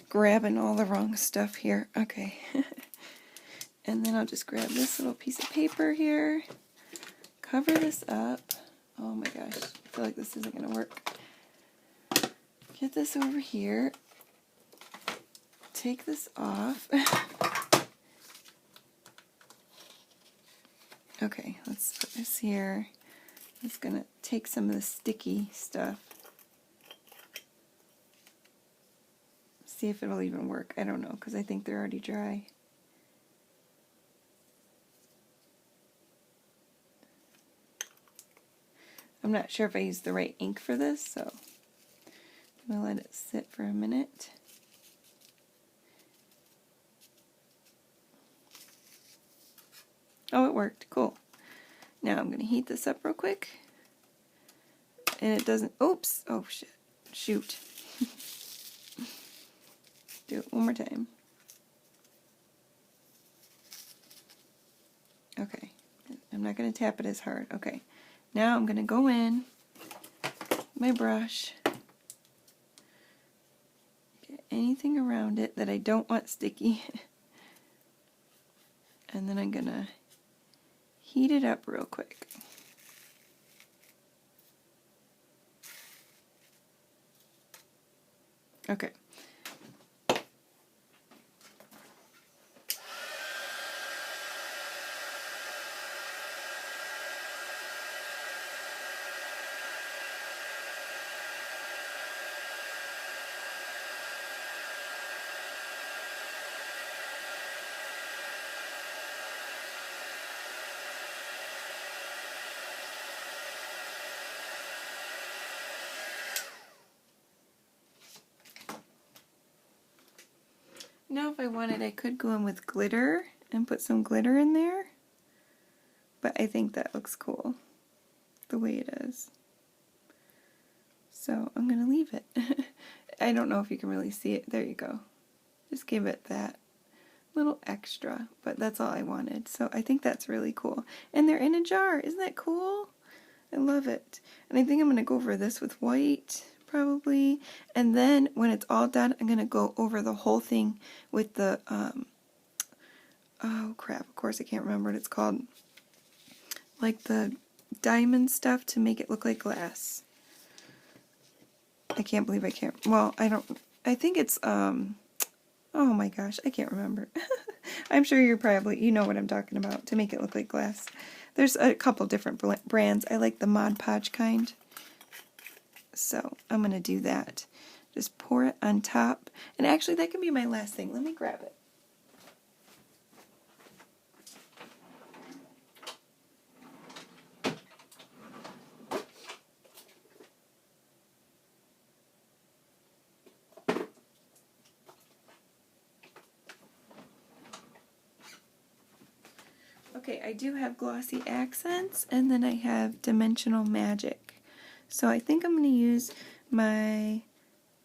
Speaker 1: grabbing all the wrong stuff here. Okay. And then I'll just grab this little piece of paper here. Cover this up. Oh my gosh. I feel like this isn't going to work. Get this over here. Take this off. Okay, let's put this here. It's going to take some of the sticky stuff. See if it'll even work. I don't know, because I think they're already dry. I'm not sure if I used the right ink for this, so I'm going to let it sit for a minute. Oh, it worked. Cool. Now I'm going to heat this up real quick. And it doesn't... Oops! Oh, shit. Shoot. Do it one more time. Okay. I'm not going to tap it as hard. Okay. Now I'm going to go in my brush. Get anything around it that I don't want sticky. And then I'm going to heat it up real quick. Okay. Now if I wanted, I could go in with glitter and put some glitter in there. But I think that looks cool, the way it is. So I'm going to leave it. I don't know if you can really see it. There you go. Just give it that little extra, but that's all I wanted. So I think that's really cool. And they're in a jar. Isn't that cool? I love it. And I think I'm going to go over this with white, probably. And then when it's all done, I'm going to go over the whole thing with the, oh crap, of course I can't remember what it's called. Like the diamond stuff to make it look like glass. I can't believe I can't, well, I think it's, oh my gosh, I can't remember. I'm sure you know what I'm talking about, to make it look like glass. There's a couple different brands. I like the Mod Podge kind. So I'm going to do that. Just pour it on top. And actually, that can be my last thing. Let me grab it. Okay, I do have glossy accents, and then I have dimensional magic. So I think I'm going to use my,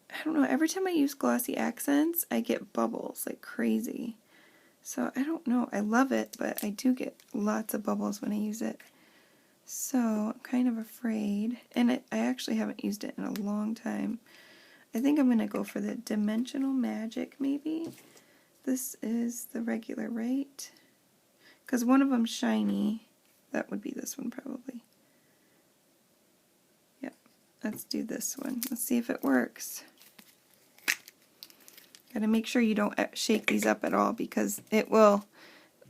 Speaker 1: I don't know, every time I use glossy accents, I get bubbles like crazy. So I don't know, I love it, but I do get lots of bubbles when I use it. So I'm kind of afraid, and I actually haven't used it in a long time. I think I'm going to go for the dimensional magic, maybe. This is the regular, right? Because one of them's shiny. That would be this one, probably. Yep. Let's do this one. Let's see if it works. Got to make sure you don't shake these up at all because it will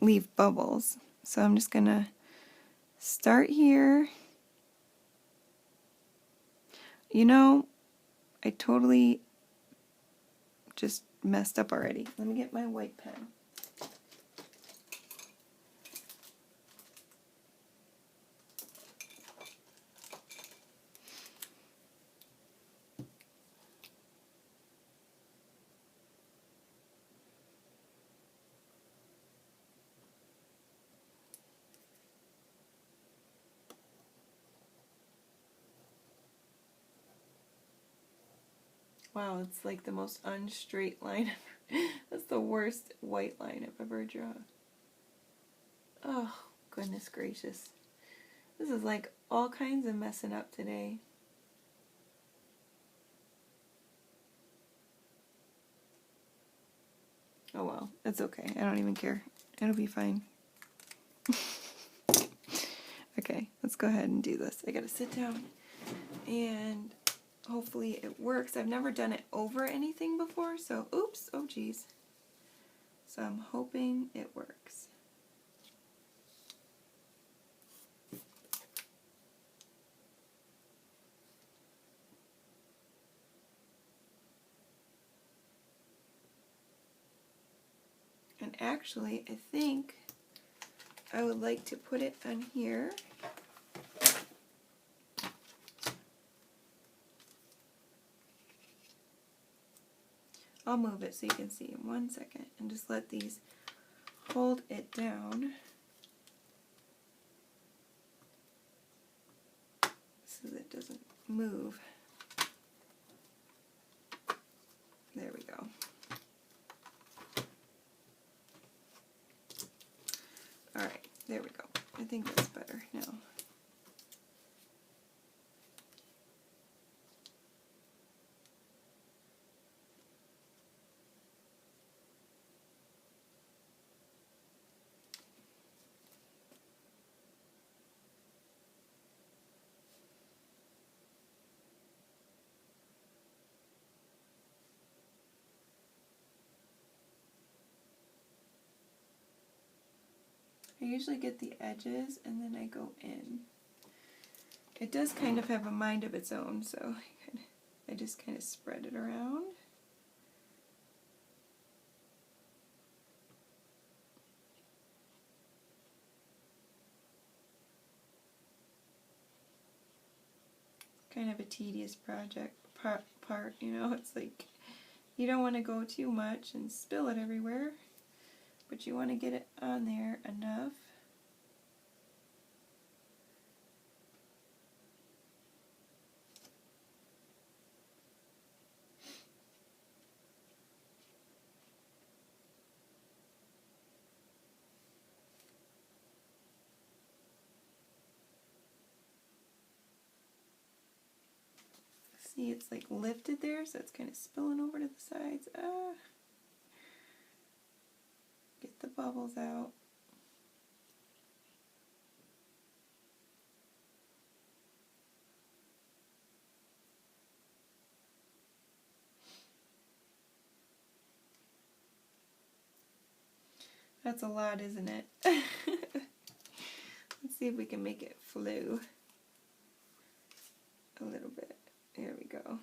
Speaker 1: leave bubbles. So I'm just going to start here. You know, I totally just messed up already. Let me get my white pen. Wow, it's like the most unstraight line ever. That's the worst white line I've ever drawn. Oh, goodness gracious. This is like all kinds of messing up today. Oh well, it's okay. I don't even care. It'll be fine. Okay, let's go ahead and do this. I gotta sit down and hopefully it works. I've never done it over anything before, so oops, oh geez. So I'm hoping it works. And actually, I think I would like to put it on here. I'll move it so you can see in 1 second and just let these hold it down so that it doesn't move. There we go. Alright, there we go. I think that's better now. I usually get the edges and then I go in. It does kind of have a mind of its own, so I just kind of spread it around. Kind of a tedious project part, you know, it's like You don't want to go too much and spill it everywhere, but you want to get it on there enough. See, it's like lifted there, so it's kind of spilling over to the sides. Get the bubbles out. That's a lot, isn't it? Let's see if we can make it flow a little bit. There we go.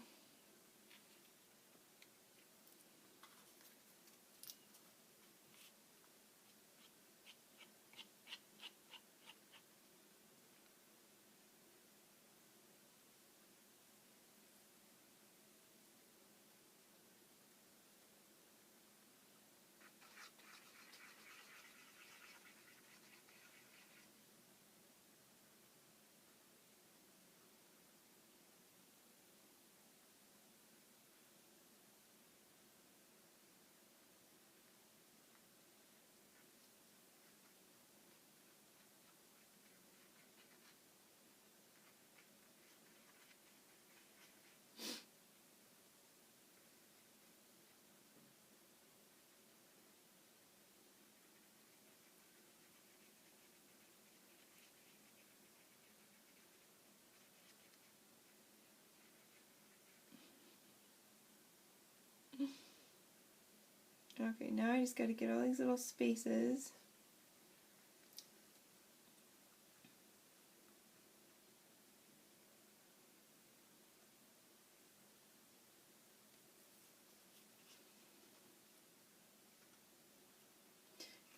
Speaker 1: Okay, now I just got to get all these little spaces.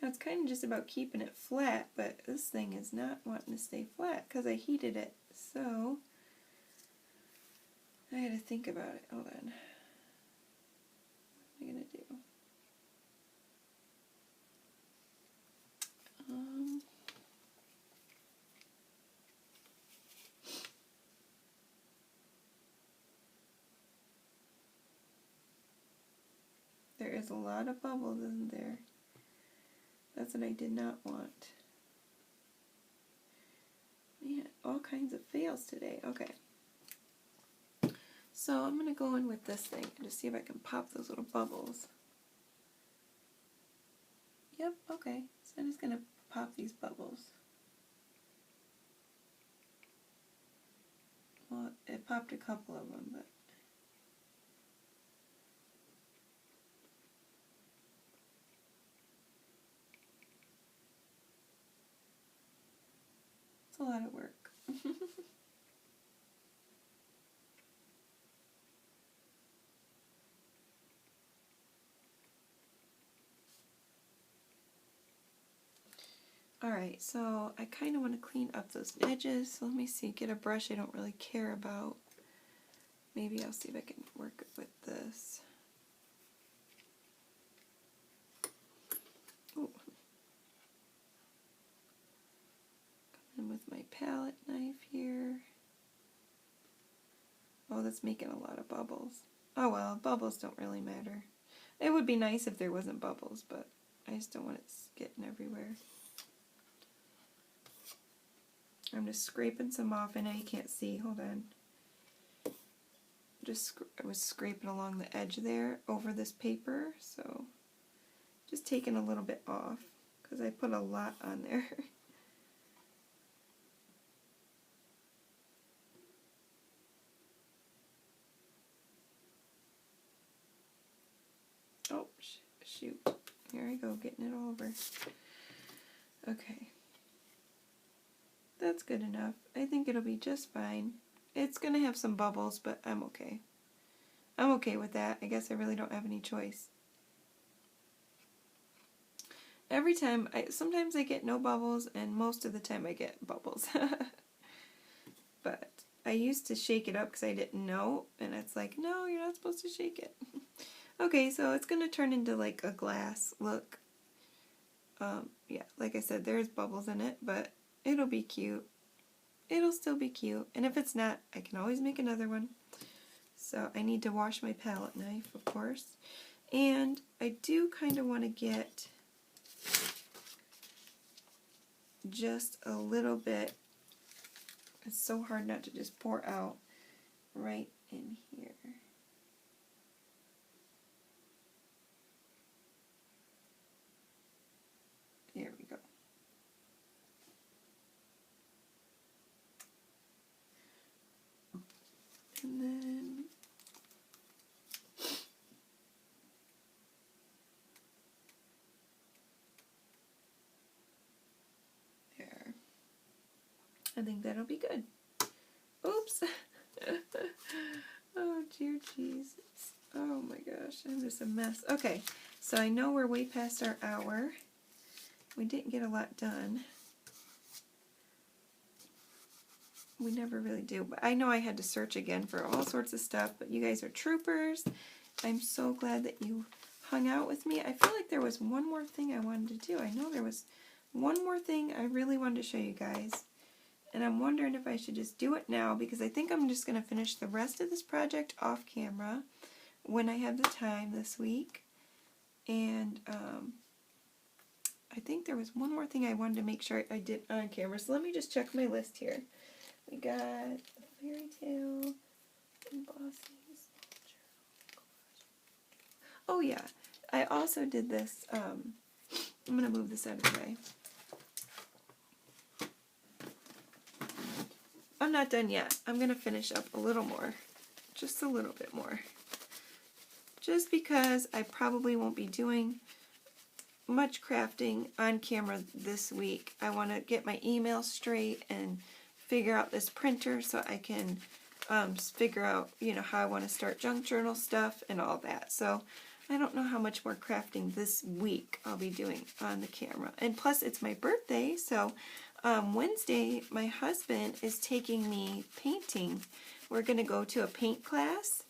Speaker 1: Now it's kind of just about keeping it flat, but this thing is not wanting to stay flat because I heated it. So I had to think about it. Hold on. What am I going to do? There is a lot of bubbles, isn't there? That's what I did not want. Man, all kinds of fails today. Okay. So I'm going to go in with this thing and just see if I can pop those little bubbles. Yep, okay. So I'm just going to pop these bubbles. Well, it popped a couple of them, but... it's a lot of work. Alright, so I kind of want to clean up those edges. So let me see, get a brush I don't really care about. Maybe I'll see if I can work with this. Ooh. Come in with my palette knife here. Oh, that's making a lot of bubbles. Oh well, bubbles don't really matter. It would be nice if there wasn't bubbles, but I just don't want it getting everywhere. I'm just scraping some off. I know you can't see. Hold on. I was scraping along the edge there over this paper, so just taking a little bit off because I put a lot on there. Oh, shoot. Here I go, getting it all over. Okay. That's good enough. I think it'll be just fine. It's going to have some bubbles, but I'm okay. I'm okay with that. I guess I really don't have any choice. Every time, sometimes I get no bubbles, and most of the time I get bubbles. But I used to shake it up because I didn't know, and it's like, no, you're not supposed to shake it. Okay, so it's going to turn into like a glass look. Yeah, like I said, there's bubbles in it, but it'll be cute. It'll still be cute. And if it's not, I can always make another one. So I need to wash my palette knife, of course. And I do kind of want to get just a little bit. It's so hard not to just pour out right in here. There we go. And then there. I think that'll be good. Oops. Oh, dear Jesus. Oh my gosh, I'm just a mess. Okay, so I know we're way past our hour. We didn't get a lot done. We never really do, but I know I had to search again for all sorts of stuff, but you guys are troopers. I'm so glad that you hung out with me. I feel like there was one more thing I wanted to do. I know there was one more thing I really wanted to show you guys, and I'm wondering if I should just do it now, because I think I'm just going to finish the rest of this project off camera when I have the time this week. And I think there was one more thing I wanted to make sure I did on camera, so let me just check my list here. We got the fairy tale, embossing, oh yeah, I also did this, I'm going to move this out of the way. I'm not done yet. I'm going to finish up a little more, just a little bit more. Just because I probably won't be doing much crafting on camera this week. I want to get my email straight and figure out this printer so I can figure out, you know, how I want to start junk journal stuff and all that. So I don't know how much more crafting this week I'll be doing on the camera. And plus it's my birthday, so Wednesday my husband is taking me painting. We're going to go to a paint class.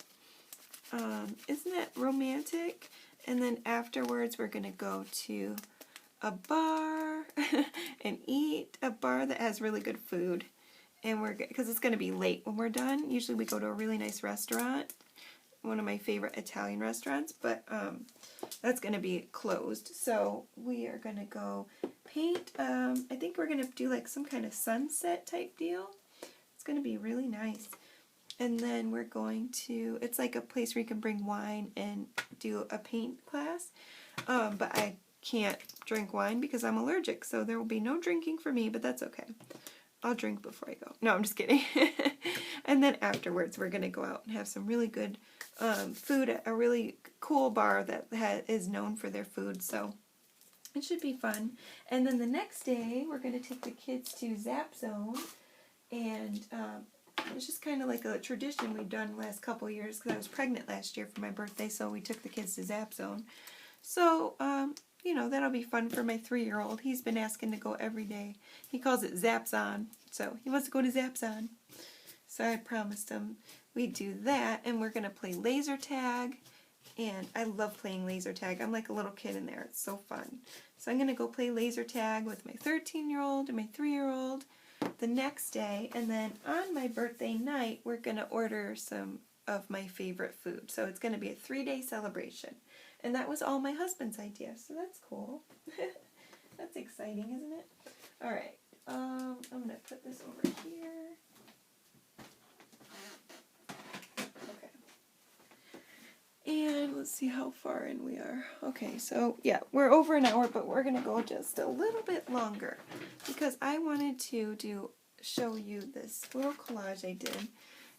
Speaker 1: Isn't that romantic? And then afterwards we're going to go to a bar and eat a bar that has really good food. And we're because it's going to be late when we're done. Usually we go to a really nice restaurant, one of my favorite Italian restaurants, but that's going to be closed. So we are going to go paint. I think we're going to do like some kind of sunset type deal. It's going to be really nice. And then we're going to, it's like a place where you can bring wine and do a paint class. But I can't drink wine because I'm allergic, so there will be no drinking for me, but that's okay. I'll drink before I go. No, I'm just kidding. And then afterwards, we're going to go out and have some really good food at a really cool bar that is known for their food, so it should be fun. And then the next day, we're going to take the kids to Zap Zone, and it's just kind of like a tradition we've done the last couple of years because I was pregnant last year for my birthday, so we took the kids to Zap Zone. So, you know, that'll be fun for my 3-year-old. He's been asking to go every day. He calls it Zaps On, so he wants to go to Zaps On. So I promised him we'd do that, and we're going to play laser tag, and I love playing laser tag. I'm like a little kid in there. It's so fun. So I'm going to go play laser tag with my 13-year-old and my 3-year-old the next day, and then on my birthday night, we're going to order some of my favorite food. So it's going to be a 3-day celebration. And that was all my husband's idea, so that's cool. That's exciting, isn't it? All right, I'm going to put this over here. Okay. And let's see how far in we are. Okay, so yeah, we're over an hour, but we're going to go just a little bit longer because I wanted to show you this little collage I did.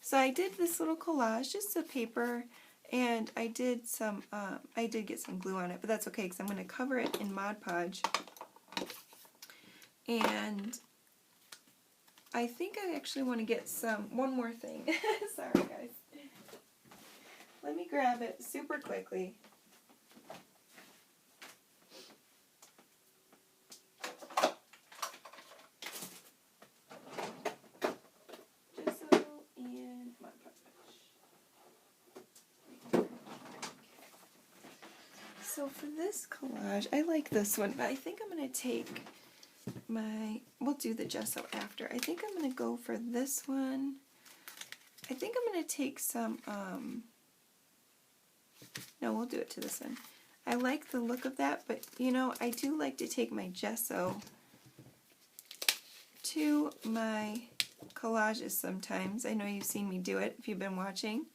Speaker 1: So I did this little collage, just a paper. And I did get some glue on it, but that's okay because I'm going to cover it in Mod Podge. And I think I actually want to get one more thing. Sorry guys. Let me grab it super quickly. So for this collage, I like this one, but I think I'm going to take we'll do the gesso after. I think I'm going to go for this one. I think I'm going to take some, no, we'll do it to this one. I like the look of that, but you know, I do like to take my gesso to my collages sometimes. I know you've seen me do it if you've been watching.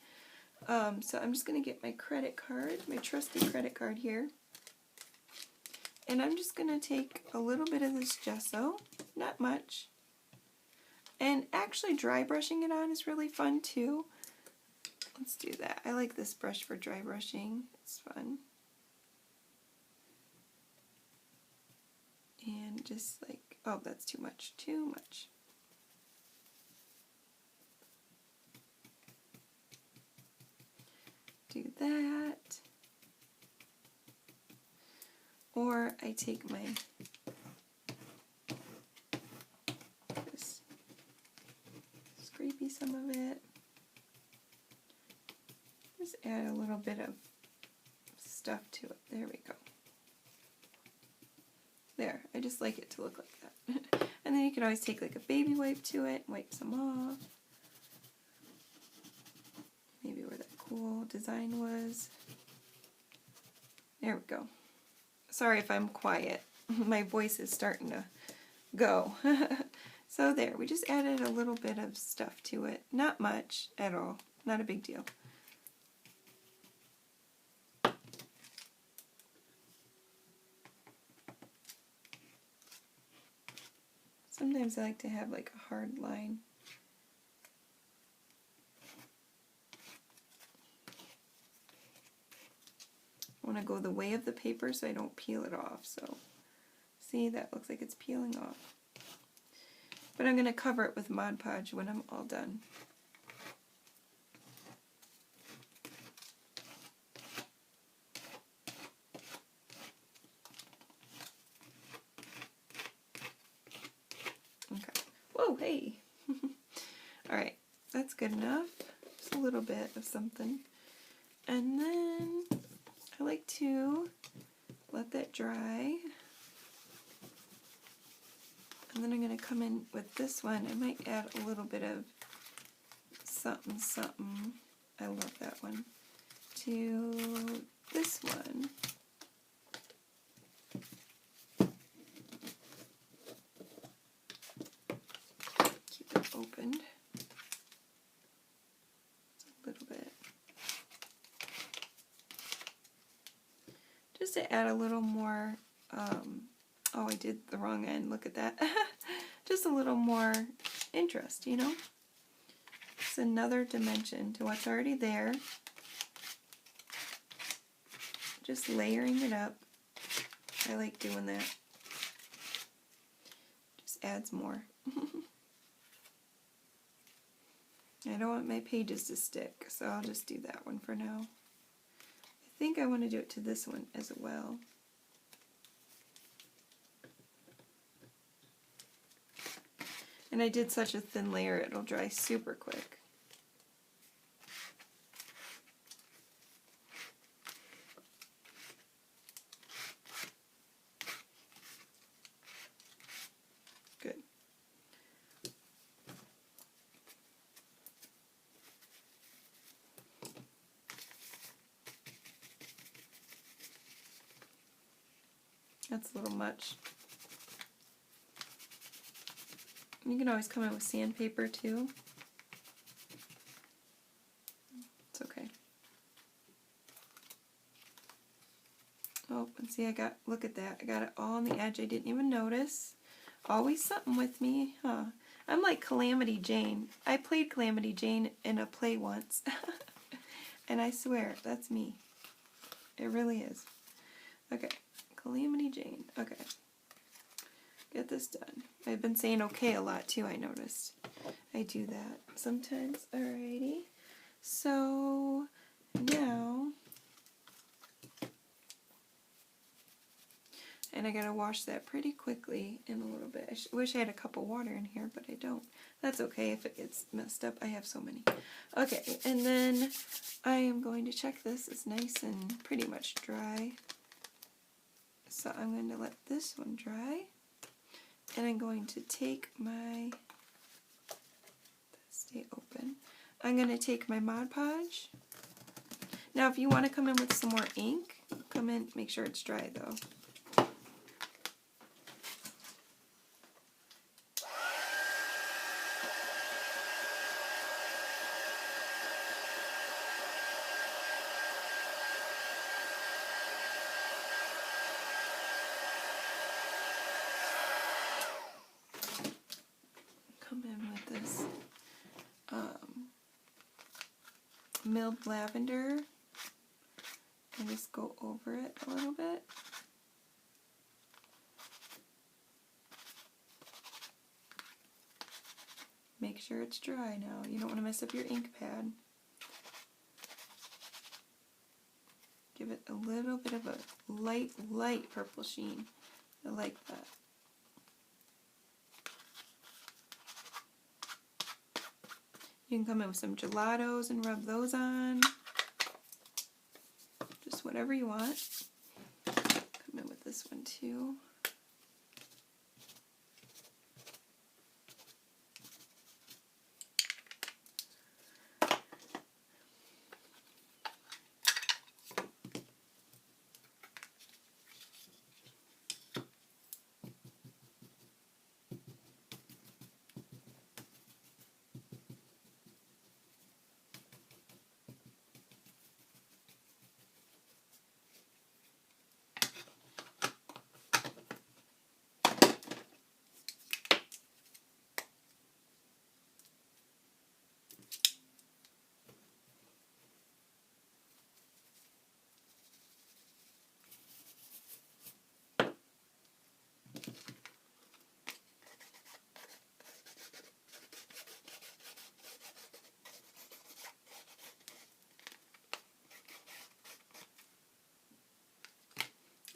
Speaker 1: So I'm just going to get my credit card, my trusty credit card here. And I'm just going to take a little bit of this gesso, not much. And actually dry brushing it on is really fun too. Let's do that. I like this brush for dry brushing. It's fun. And just like, oh, that's too much, too much. Do that. Or I take my, just scrapey some of it. Just add a little bit of stuff to it. There we go. There, I just like it to look like that. And then you can always take like a baby wipe to it, wipe some off. Maybe where that cool design was. There we go. Sorry if I'm quiet. My voice is starting to go. So there, we just added a little bit of stuff to it. Not much at all. Not a big deal. Sometimes I like to have like a hard line. I want to go the way of the paper so I don't peel it off. So see, that looks like it's peeling off. But I'm going to cover it with Mod Podge when I'm all done. Okay. Whoa, hey! Alright, that's good enough. Just a little bit of something. And then I like to let that dry. And then I'm going to come in with this one. I might add a little bit of something, something. I love that one. To this one. Keep it opened. Just a little bit. Just to add a little more, oh, I did the wrong end, look at that. Just a little more interest, you know? It's another dimension to what's already there. Just layering it up. I like doing that. Just adds more. I don't want my pages to stick, so I'll just do that one for now. I think I want to do it to this one as well. And I did such a thin layer, it'll dry super quick. Good. That's a little much. You can always come in with sandpaper too. It's okay. Oh, and see, look at that. I got it all on the edge. I didn't even notice. Always something with me, huh? I'm like Calamity Jane. I played Calamity Jane in a play once. And I swear, that's me. It really is. Okay, Calamity Jane. Okay. Get this done. I've been saying okay a lot too, I noticed. I do that sometimes. Alrighty. So now, and I gotta wash that pretty quickly in a little bit. I wish I had a cup of water in here, but I don't. That's okay if it gets messed up. I have so many. Okay, and then I am going to check this. It's nice and pretty much dry. So I'm going to let this one dry, and I'm going to take my, stay open, I'm going to take my Mod Podge. Now if you want to come in with some more ink, come in, make sure it's dry though. Come in with this milled lavender and just go over it a little bit. Make sure it's dry now. You don't want to mess up your ink pad. Give it a little bit of a light purple sheen. I like that. You can come in with some gelatos and rub those on. Just whatever you want. Come in with this one too.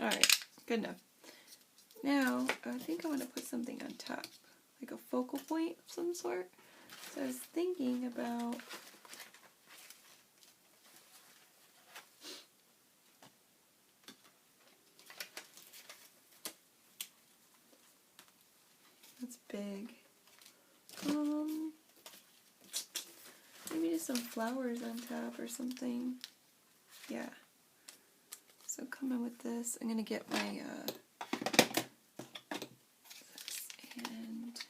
Speaker 1: Alright, good enough. Now, I think I want to put something on top, like a focal point of some sort. So I was thinking about that's big. Maybe just some flowers on top or something. Yeah. So come in with this. I'm gonna get my this, and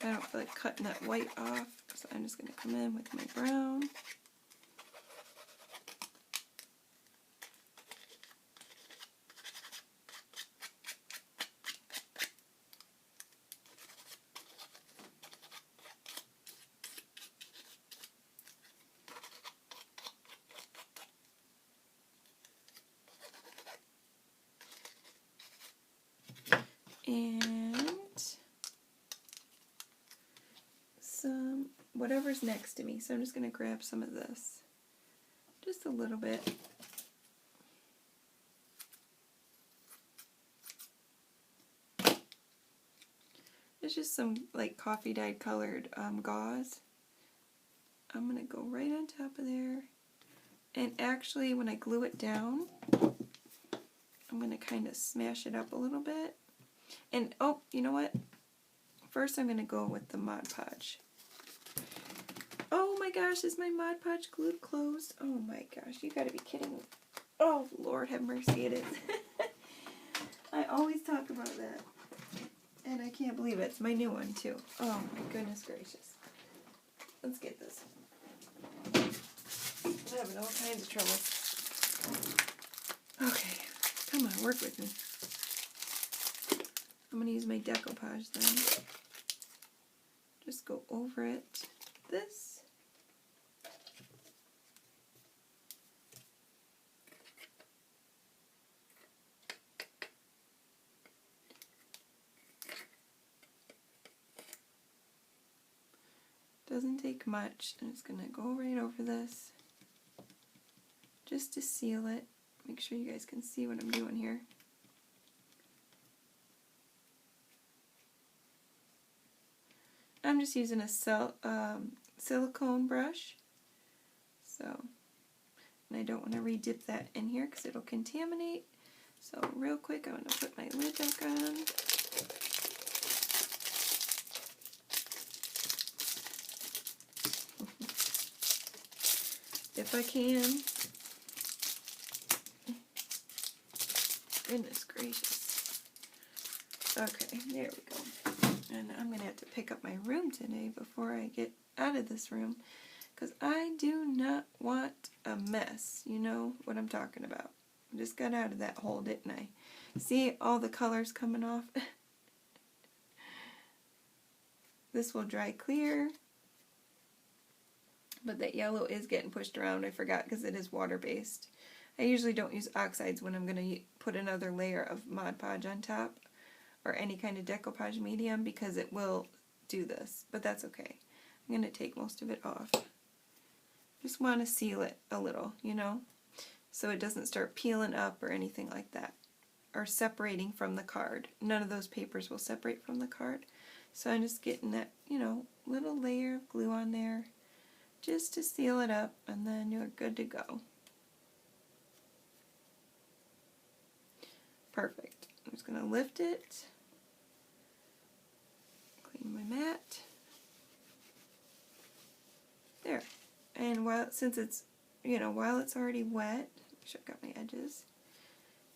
Speaker 1: I don't feel like cutting that white off, so I'm just gonna come in with my brown. And some whatever's next to me. So I'm just going to grab some of this. Just a little bit. It's just some like coffee dyed colored gauze. I'm going to go right on top of there. And actually when I glue it down, I'm going to kind of smash it up a little bit. And, oh, you know what? First I'm going to go with the Mod Podge. Oh my gosh, is my Mod Podge glued closed? Oh my gosh, you gotta be kidding me. Oh, Lord have mercy, it is. I always talk about that. And I can't believe it. It's my new one, too. Oh my goodness gracious. Let's get this. I'm having all kinds of trouble. Okay, come on, work with me. I'm going to use my decoupage then. Just go over it. This. Doesn't take much. I'm just going to go right over this just to seal it. Make sure you guys can see what I'm doing here. I'm just using a silicone brush. So, and I don't want to re-dip that in here because it'll contaminate. So real quick, I'm going to put my lid back on. If I can. Goodness gracious. Okay, there we go. And I'm going to have to pick up my room today before I get out of this room, because I do not want a mess. You know what I'm talking about. I just got out of that hole, didn't I? See all the colors coming off? This will dry clear. But that yellow is getting pushed around. I forgot because it is water-based. I usually don't use oxides when I'm going to put another layer of Mod Podge on top or any kind of decoupage medium, because it will do this. But that's okay. I'm going to take most of it off. Just want to seal it a little, you know, so it doesn't start peeling up or anything like that, or separating from the card. None of those papers will separate from the card. So I'm just getting that, you know, little layer of glue on there just to seal it up, and then you're good to go. Perfect. I'm just going to lift it, clean my mat. There. And since it's, you know, while it's already wet, make sure I got my edges.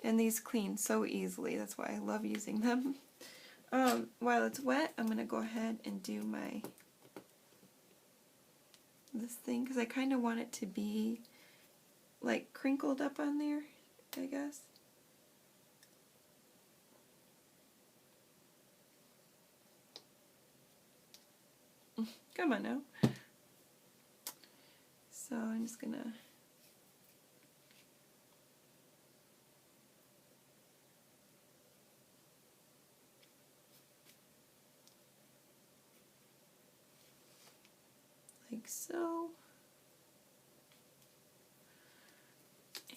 Speaker 1: And these clean so easily. That's why I love using them. While it's wet, I'm going to go ahead and do this thing, because I kind of want it to be like crinkled up on there, I guess. Come on now. So I'm just gonna like so.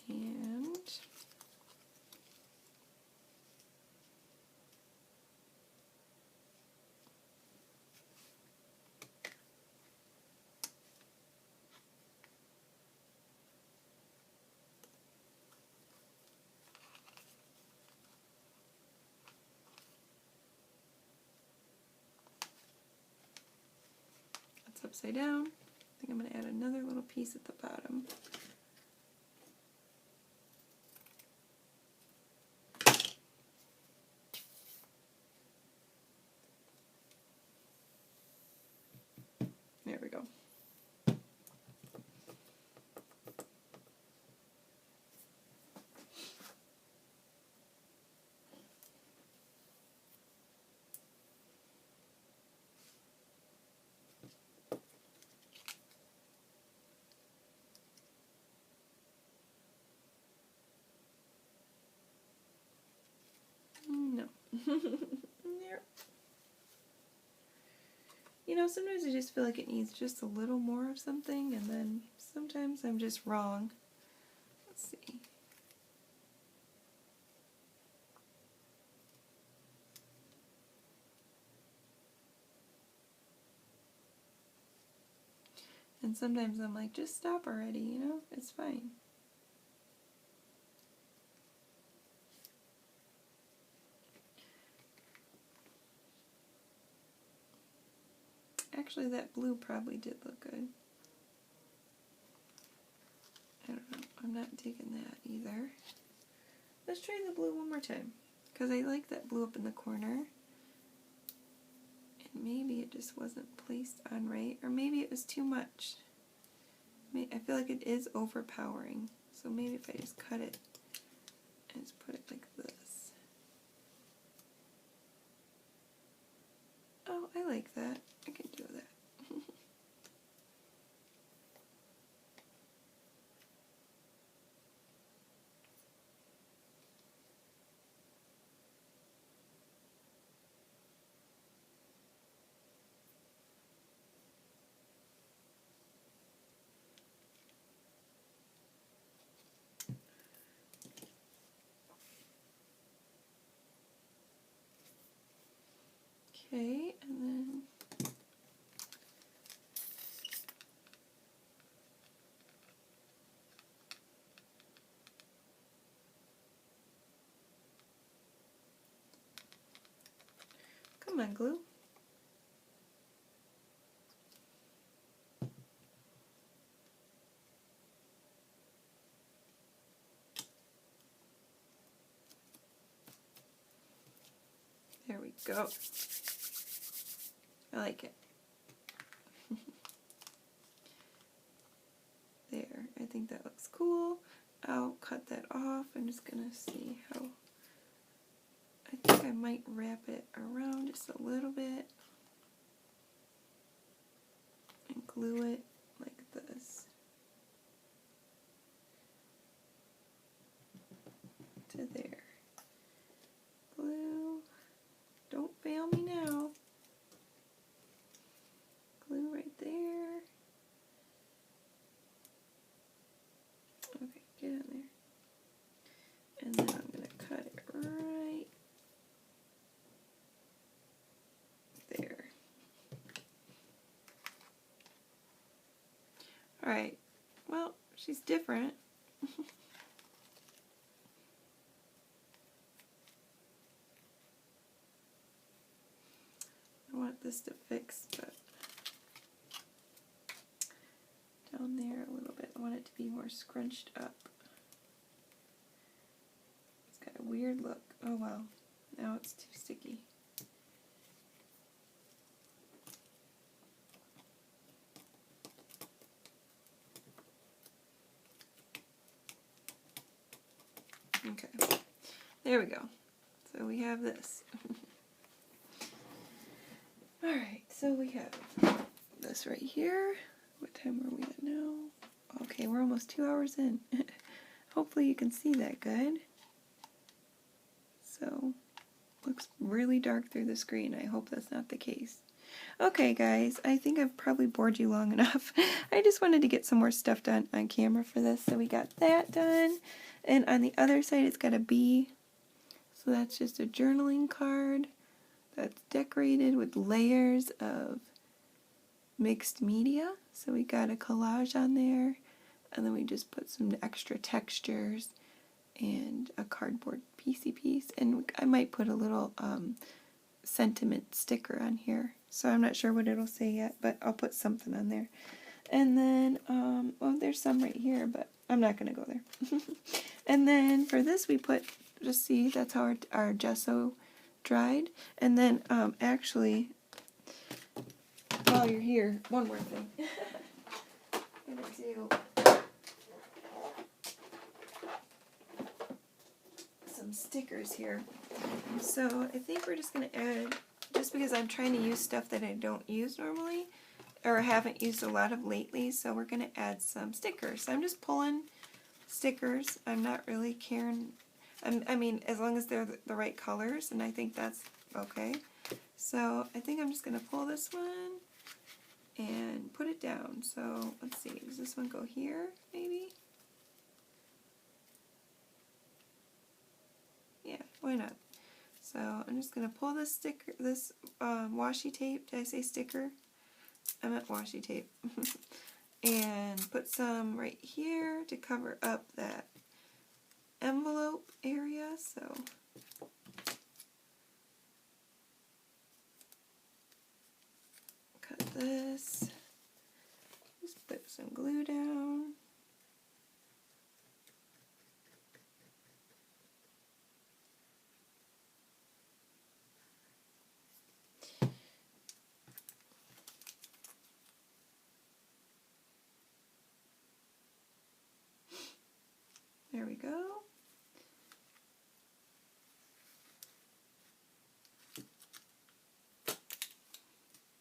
Speaker 1: And that's upside down. I think I'm going to add another little piece at the bottom. There we go. No. There. You know, sometimes I just feel like it needs just a little more of something, and then sometimes I'm just wrong. Let's see. And sometimes I'm like, just stop already, you know? It's fine. Actually, that blue probably did look good. I don't know. I'm not digging that either. Let's try the blue one more time, because I like that blue up in the corner. And maybe it just wasn't placed on right, or maybe it was too much. I feel like it is overpowering. So maybe if I just cut it and just put it like this. Oh, I like that. I can do that. Okay, and then Come on, glue. There we go. I like it. There, I think that looks cool. I'll cut that off. I'm just gonna see how, I think I might wrap it around just a little bit and glue it like this to there. Glue. Don't fail me now. Glue right there. Okay, get in there. And then I'm going to cut it right there. Alright, well, she's different. I want this to fix, but down there a little bit. I want it to be more scrunched up. It's got a weird look. Oh well, now it's too sticky. Okay, there we go. So we have this. Alright, so we have this right here. What time are we at now? Okay, we're almost 2 hours in. Hopefully you can see that good. So, looks really dark through the screen. I hope that's not the case. Okay guys, I think I've probably bored you long enough. I just wanted to get some more stuff done on camera for this. So we got that done. And on the other side it's got a bee. So that's just a journaling card that's decorated with layers of mixed media. So we got a collage on there, and then we just put some extra textures and a cardboard piecey piece, and I might put a little sentiment sticker on here. So I'm not sure what it'll say yet, but I'll put something on there. And then, oh, there's some right here, but I'm not going to go there. And then for this we put, just see, that's how our gesso dried. And then actually, while you're here, one more thing. I'm going to do some stickers here. So I think we're just going to add, just because I'm trying to use stuff that I don't use normally, or haven't used a lot of lately, so we're going to add some stickers. So I'm just pulling stickers. I'm not really caring. I mean, as long as they're the right colors, and I think that's okay. So I think I'm just going to pull this one and put it down. So let's see, does this one go here, maybe? Yeah, why not? So I'm just going to pull this sticker, this washi tape. Did I say sticker? I meant washi tape. And put some right here to cover up that envelope area. So cut this, just put some glue down. There we go.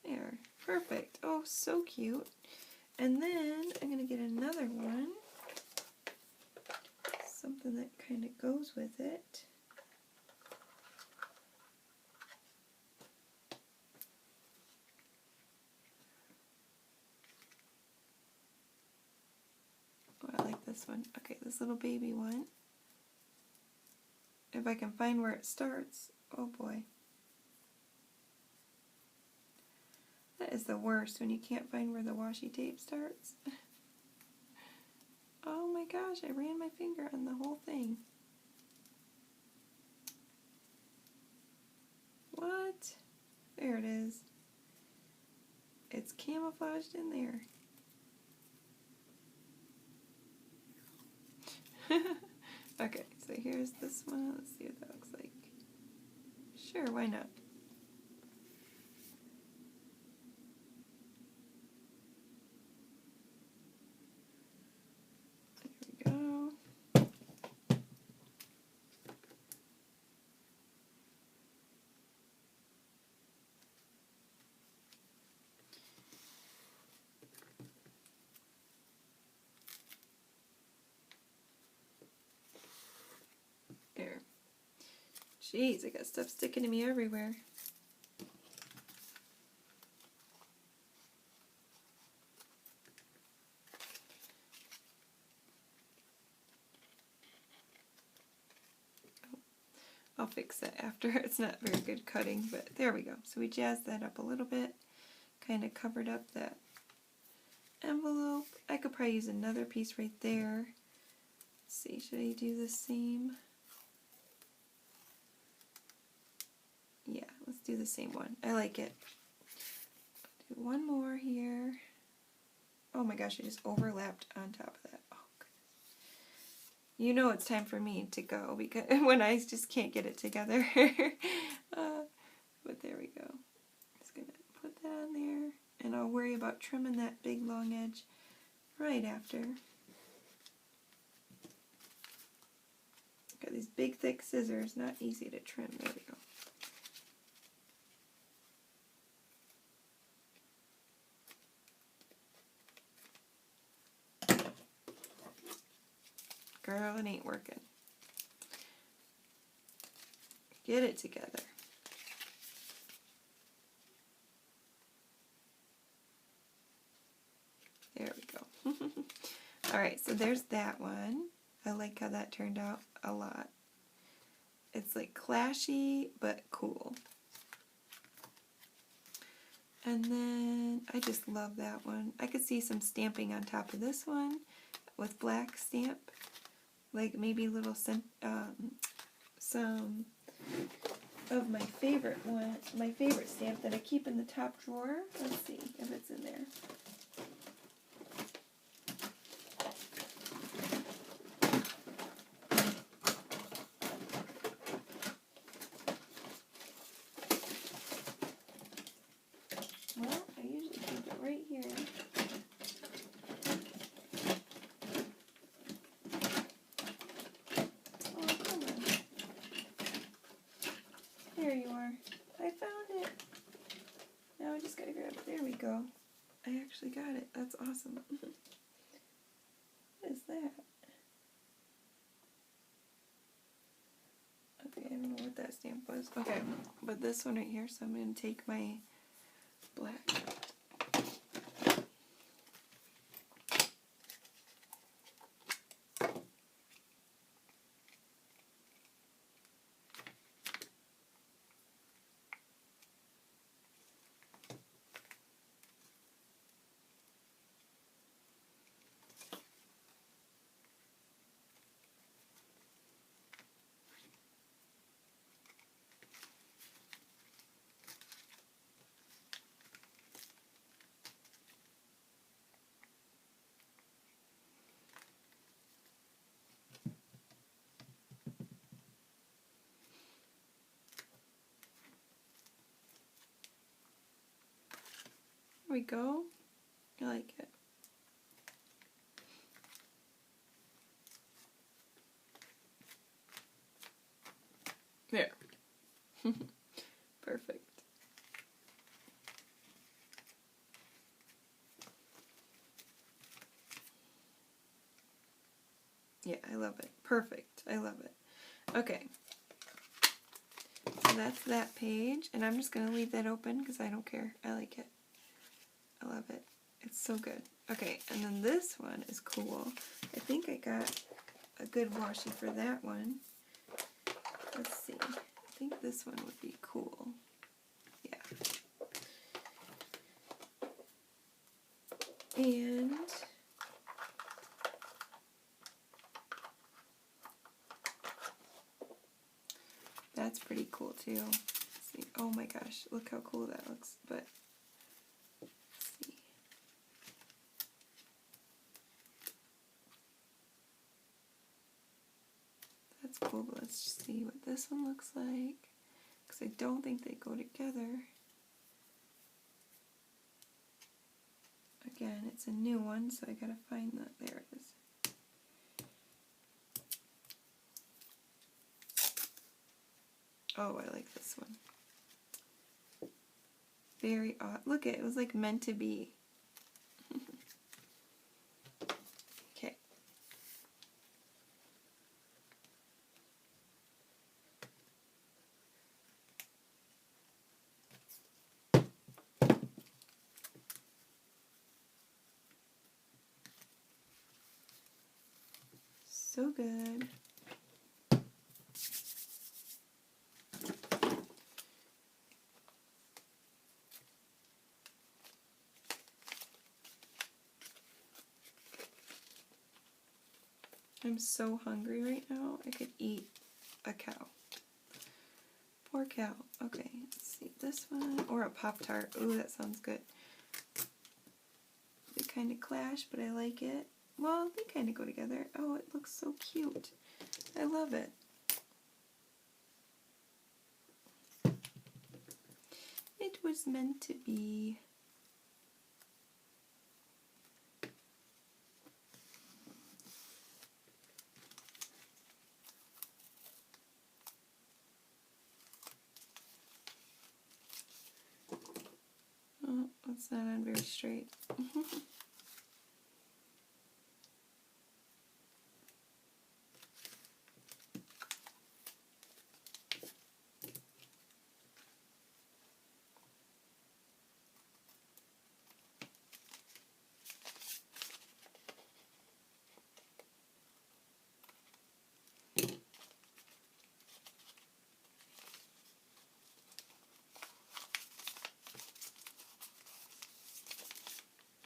Speaker 1: There, perfect. Oh, so cute. And then I'm going to get another one, something that kind of goes with it. Oh, I like this one. Okay, this little baby one. If I can find where it starts. Oh boy. That is the worst, when you can't find where the washi tape starts. Oh my gosh, I ran my finger on the whole thing. What? it's camouflaged in there. Okay, so here's this one. Let's see what that looks like. Sure, why not? There we go. There. Jeez, I got stuff sticking to me everywhere. I'll fix that after. It's not very good cutting, but there we go. So we jazzed that up a little bit, kind of covered up that envelope. I could probably use another piece right there. Let's see, should I do the same? Yeah, let's do the same one. I like it. Do one more here. Oh my gosh, I just overlapped on top of that. Oh goodness. You know it's time for me to go because when I just can't get it together. But there we go. Just gonna put that on there, and I'll worry about trimming that big long edge right after. Got these big thick scissors, not easy to trim. There we go. Girl, it ain't working. Get it together. There we go. Alright, so there's that one. I like how that turned out a lot. It's like clashy, but cool. And then I just love that one. I could see some stamping on top of this one with black stamp. Like maybe little some of my favorite one, my favorite stamp that I keep in the top drawer. Let's see if it's in there. Well, I usually keep it right here. Oh, come on. There you are. I found it. Now I just gotta grab it. There we go. I actually got it. That's awesome. What is that? Okay, I don't know what that stamp was. Okay, but this one right here, so I'm going to take my black. There we go. I like it. There. Perfect. Yeah, I love it. Perfect. I love it. Okay. So that's that page, and I'm just going to leave that open because I don't care. I like it. I love it. It's so good. Okay, and then this one is cool. I think I got a good washi for that one. Let's see. I think this one would be cool. Yeah. And that's pretty cool too. Let's see. Oh my gosh, look how cool that looks. But let's see what this one looks like, because I don't think they go together. Again, it's a new one, so I gotta find that. There it is. Oh, I like this one. Very odd. Look, it was like meant to be. Okay. So good. I'm so hungry right now. I could eat a cow. Poor cow. Okay, let's see this one. Or a Pop-Tart. Ooh, that sounds good. They kind of clash, but I like it. Well, they kind of go together. Oh, it looks so cute. I love it. It was meant to be. Oh, that's not on very straight.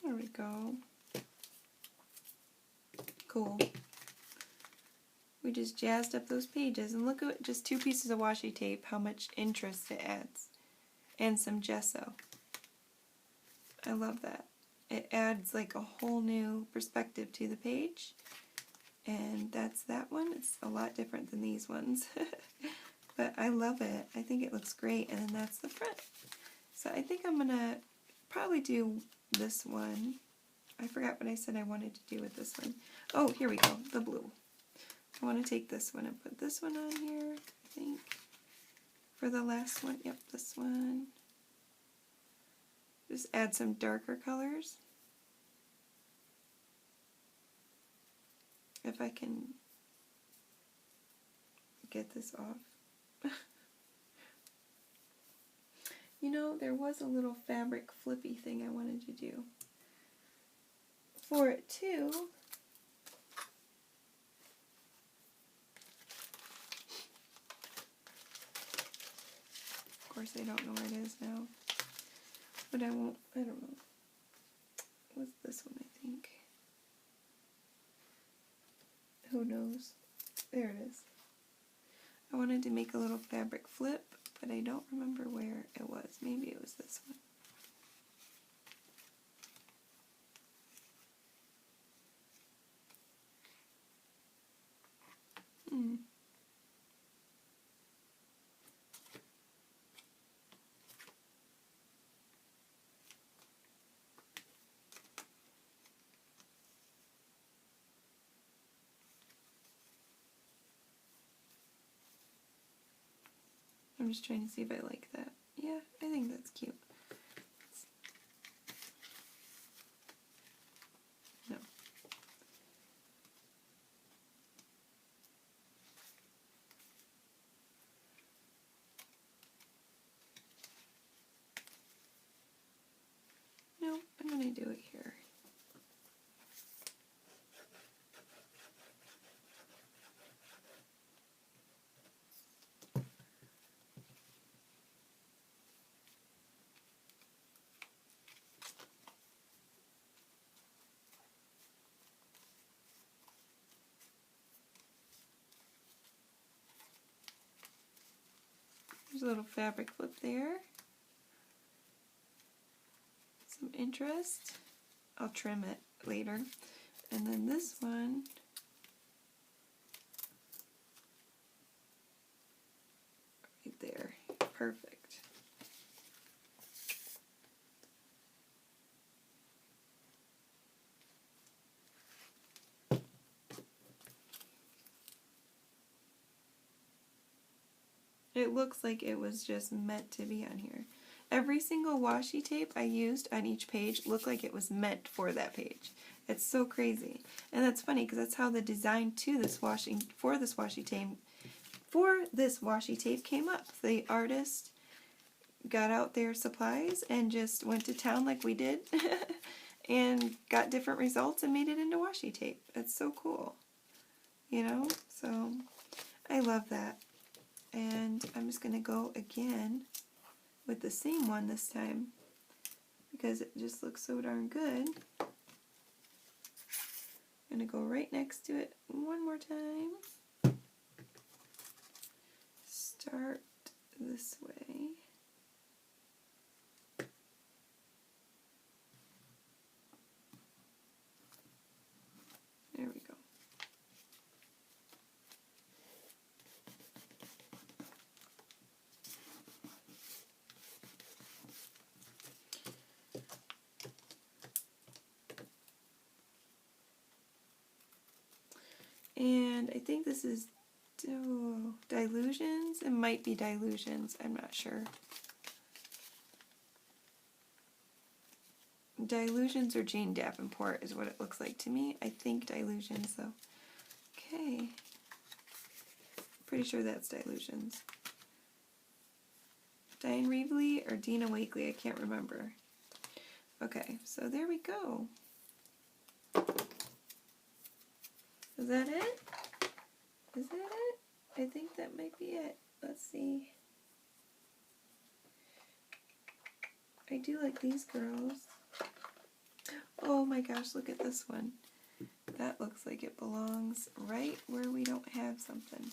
Speaker 1: There we go. Cool. We just jazzed up those pages, and look at just 2 pieces of washi tape, how much interest it adds. And some gesso. I love that. It adds like a whole new perspective to the page. And that's that one. It's a lot different than these ones. But I love it. I think it looks great. And then that's the front. So I think I'm going to probably do this one. I forgot what I said I wanted to do with this one. Oh, here we go. The blue. I want to take this one and put this one on here, I think. For the last one. Yep, this one. Just add some darker colors. If I can get this off. You know, there was a little fabric flippy thing I wanted to do for it too. Of course, I don't know where it is now, but I don't know. What's this one, I think? Who knows? There it is. I wanted to make a little fabric flip, but I don't remember where it was. Maybe it was this one. I'm just trying to see if I like that. Yeah, I think that's cute. No. No, I'm going to do it here. There's a little fabric flip there. Some interest. I'll trim it later. And then this one, perfect. It looks like it was just meant to be on here. Every single washi tape I used on each page looked like it was meant for that page. It's so crazy. And that's funny because that's how the design to this washi tape came up. The artist got out their supplies and just went to town like we did and got different results and made it into washi tape. It's so cool. You know? So I love that. And I'm just going to go again with the same one this time because it just looks so darn good. I'm going to go right next to it one more time. Start this way. There we go. And I think this is Dilutions. It might be Dilutions. I'm not sure. Dilutions or Jane Davenport is what it looks like to me. I think Dilutions, though. Okay. Pretty sure that's Dilutions. Diane Reevely or Dina Wakely? I can't remember. Okay, so there we go. Is that it? Is that it? I think that might be it. Let's see. I do like these girls. Oh my gosh, look at this one. That looks like it belongs right where we don't have something.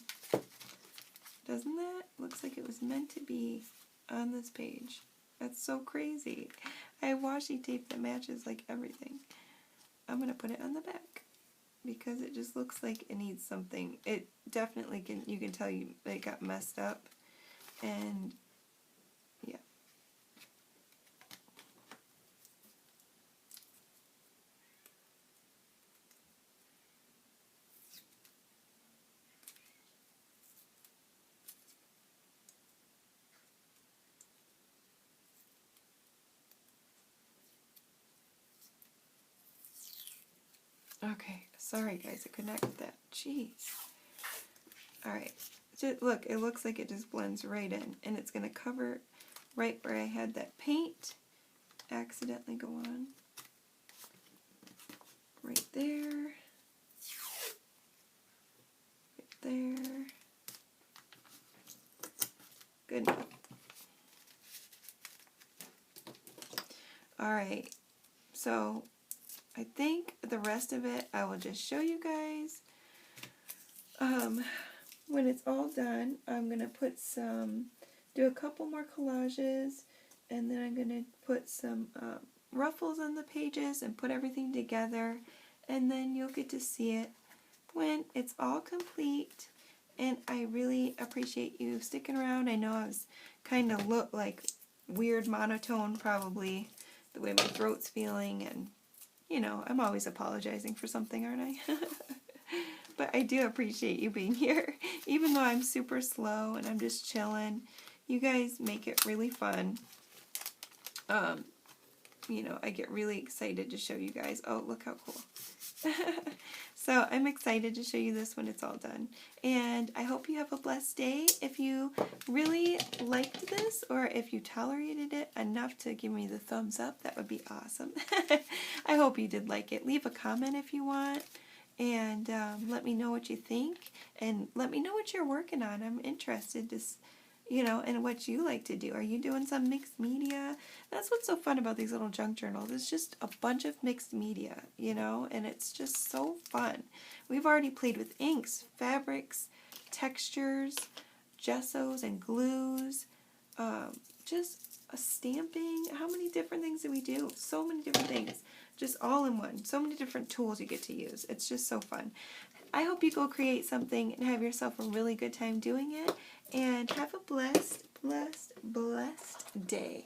Speaker 1: Doesn't that? Looks like it was meant to be on this page. That's so crazy. I have washi tape that matches like everything. I'm going to put it on the back because it just looks like it needs something. It definitely can, you can tell it got messed up. And yeah. Okay, sorry guys, I could not get that. Jeez. Alright, look, it looks like it just blends right in, and it's going to cover right where I had that paint accidentally go on. Right there. Right there. Good enough. Alright, so I think the rest of it I will just show you guys. When it's all done, I'm going to put do a couple more collages, and then I'm going to put some ruffles on the pages and put everything together, and then you'll get to see it when it's all complete. And I really appreciate you sticking around. I know I was kind of look like weird monotone probably, the way my throat's feeling, and you know, I'm always apologizing for something, aren't I? But I do appreciate you being here. Even though I'm super slow and I'm just chilling, you guys make it really fun. You know, I get really excited to show you guys. Oh, look how cool. So I'm excited to show you this when it's all done. And I hope you have a blessed day. If you really liked this, or if you tolerated it enough to give me the thumbs up, that would be awesome. I hope you did like it. Leave a comment if you want. And let me know what you think. And let me know what you're working on. I'm interested to, you know, in what you like to do. Are you doing some mixed media? That's what's so fun about these little junk journals. It's just a bunch of mixed media, you know, and it's just so fun. We've already played with inks, fabrics, textures, gessos and glues, just a stamping. How many different things do we do? So many different things. Just all in one. So many different tools you get to use. It's just so fun. I hope you go create something and have yourself a really good time doing it. And have a blessed, blessed, day.